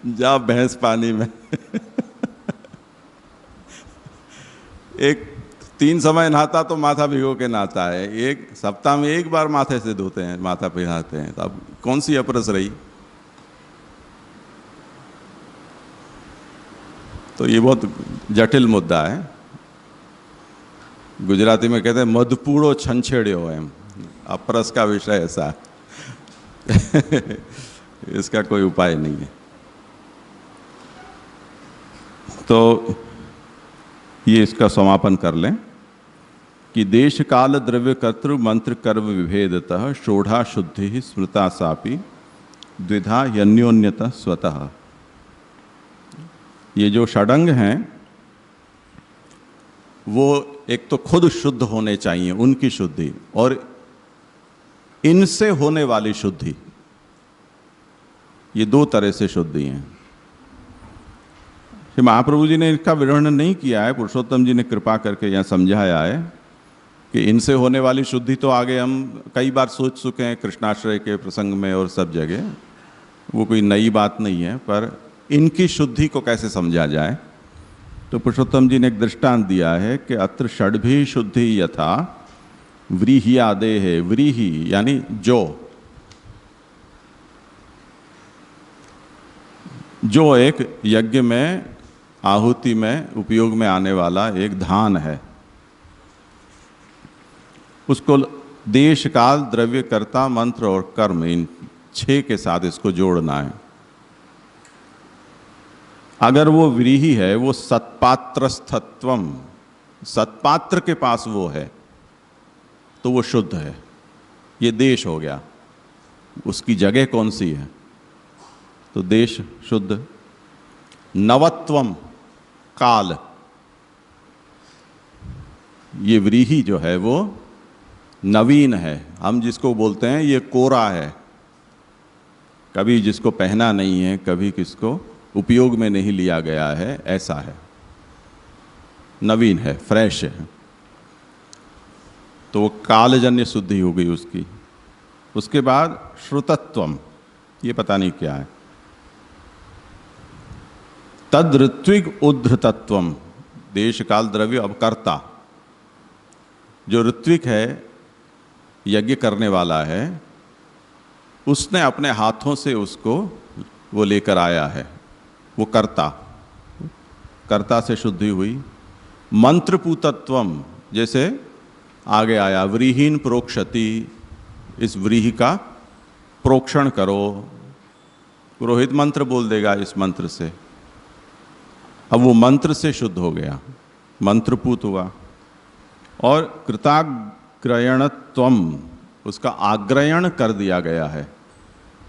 जा भैंस पानी में। एक 3 समय नहाता तो माथा भिगो के नहाता है, एक सप्ताह में 1 बार माथे से धोते हैं, माथा पे नहाते हैं। तो अब कौन सी अपरस रही? तो ये बहुत जटिल मुद्दा है। गुजराती में कहते हैं मधुपूड़ो छंछेड़ियो एम, अपरस का विषय ऐसा इसका कोई उपाय नहीं है। तो ये इसका समापन कर लें कि देश काल द्रव्य कर्तृ मंत्र कर्म विभेदतः षोढ़ा शुद्धि स्मृता सापि द्विधा यन्योन्यतः स्वतः। ये जो षडंग हैं वो एक तो खुद शुद्ध होने चाहिए, उनकी शुद्धि, और इनसे होने वाली शुद्धि, ये दो तरह से शुद्धि हैं। श्री महाप्रभु जी ने इसका वर्णन नहीं किया है, पुरुषोत्तम जी ने कृपा करके यहाँ समझाया है कि इनसे होने वाली शुद्धि तो आगे हम कई बार सोच चुके हैं कृष्णाश्रय के प्रसंग में और सब जगह, वो कोई नई बात नहीं है, पर इनकी शुद्धि को कैसे समझा जाए। तो पुरुषोत्तम जी ने एक दृष्टांत दिया है कि अत्र षड्भी शुद्धि यथा व्रीह्यादे है। व्रीहि यानी जो एक यज्ञ में आहुति में उपयोग में आने वाला एक धान है, उसको देश काल द्रव्य कर्ता मंत्र और कर्म, इन 6 के साथ इसको जोड़ना है। अगर वो व्रीहि है, वो सत्पात्रस्थत्वम, सत्पात्र के पास वो है, तो वो शुद्ध है। ये देश हो गया। उसकी जगह कौन सी है? तो देश शुद्ध। नवत्वम काल, ये व्रीहि जो है वो नवीन है। हम जिसको बोलते हैं ये कोरा है, कभी जिसको पहना नहीं है, कभी किसको उपयोग में नहीं लिया गया है, ऐसा है, नवीन है, फ्रेश है। तो वो कालजन्य शुद्धि हो गई उसकी। उसके बाद श्रुतत्वम, ये पता नहीं क्या है। तद ऋत्विक उद्धृतत्वम, देश काल द्रव्य अपकर्ता, जो ऋत्विक है, यज्ञ करने वाला है, उसने अपने हाथों से उसको वो लेकर आया है, वो कर्ता, कर्ता से शुद्धि हुई। मंत्रपूतत्वम, जैसे आगे आया व्रीहीन प्रोक्षति, इस व्रीहि का प्रोक्षण करो, पुरोहित मंत्र बोल देगा इस मंत्र से, अब वो मंत्र से शुद्ध हो गया, मंत्रपूत हुआ। और कृताग्रयणत्वम, उसका आग्रयण कर दिया गया है,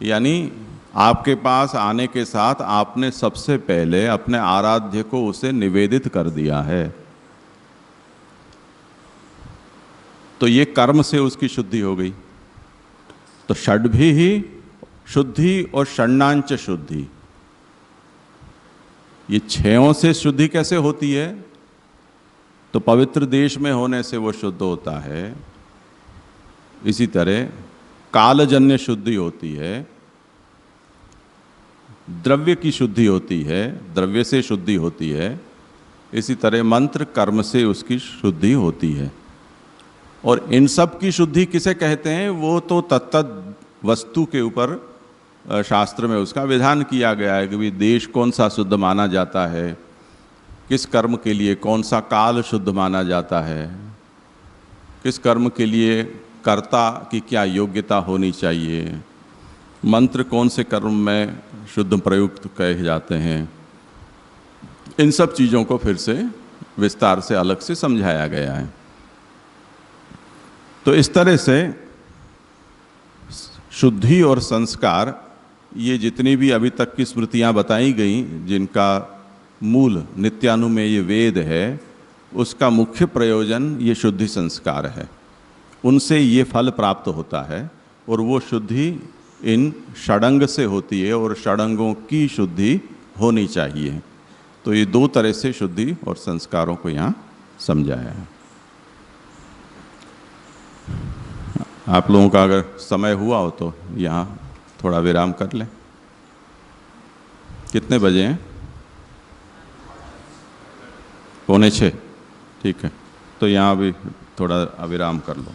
यानी आपके पास आने के साथ आपने सबसे पहले अपने आराध्य को उसे निवेदित कर दिया है, तो ये कर्म से उसकी शुद्धि हो गई। तो षड्भी ही शुद्धि और षण्णांच शुद्धि, ये 6 से शुद्धि कैसे होती है? तो पवित्र देश में होने से वो शुद्ध होता है। इसी तरह कालजन्य शुद्धि होती है, द्रव्य की शुद्धि होती है, द्रव्य से शुद्धि होती है। इसी तरह मंत्र कर्म से उसकी शुद्धि होती है। और इन सब की शुद्धि किसे कहते हैं? वो तो तत्त वस्तु के ऊपर शास्त्र में उसका विधान किया गया है कि भाई देश कौन सा शुद्ध माना जाता है, किस कर्म के लिए कौन सा काल शुद्ध माना जाता है, किस कर्म के लिए कर्ता की क्या योग्यता होनी चाहिए, मंत्र कौन से कर्म में शुद्ध प्रयुक्त कहे जाते हैं। इन सब चीज़ों को फिर से विस्तार से अलग से समझाया गया है। तो इस तरह से शुद्धि और संस्कार, ये जितनी भी अभी तक की स्मृतियाँ बताई गई, जिनका मूल नित्यानुमेय वेद है, उसका मुख्य प्रयोजन ये शुद्धि संस्कार है। उनसे ये फल प्राप्त होता है और वो शुद्धि इन षडंग से होती है और षडंगों की शुद्धि होनी चाहिए। तो ये 2 तरह से शुद्धि और संस्कारों को यहाँ समझाया है। आप लोगों का अगर समय हुआ हो तो यहाँ थोड़ा विराम कर लें। कितने बजे हैं? 5:45। ठीक है, तो यहाँ भी थोड़ा विराम कर लो।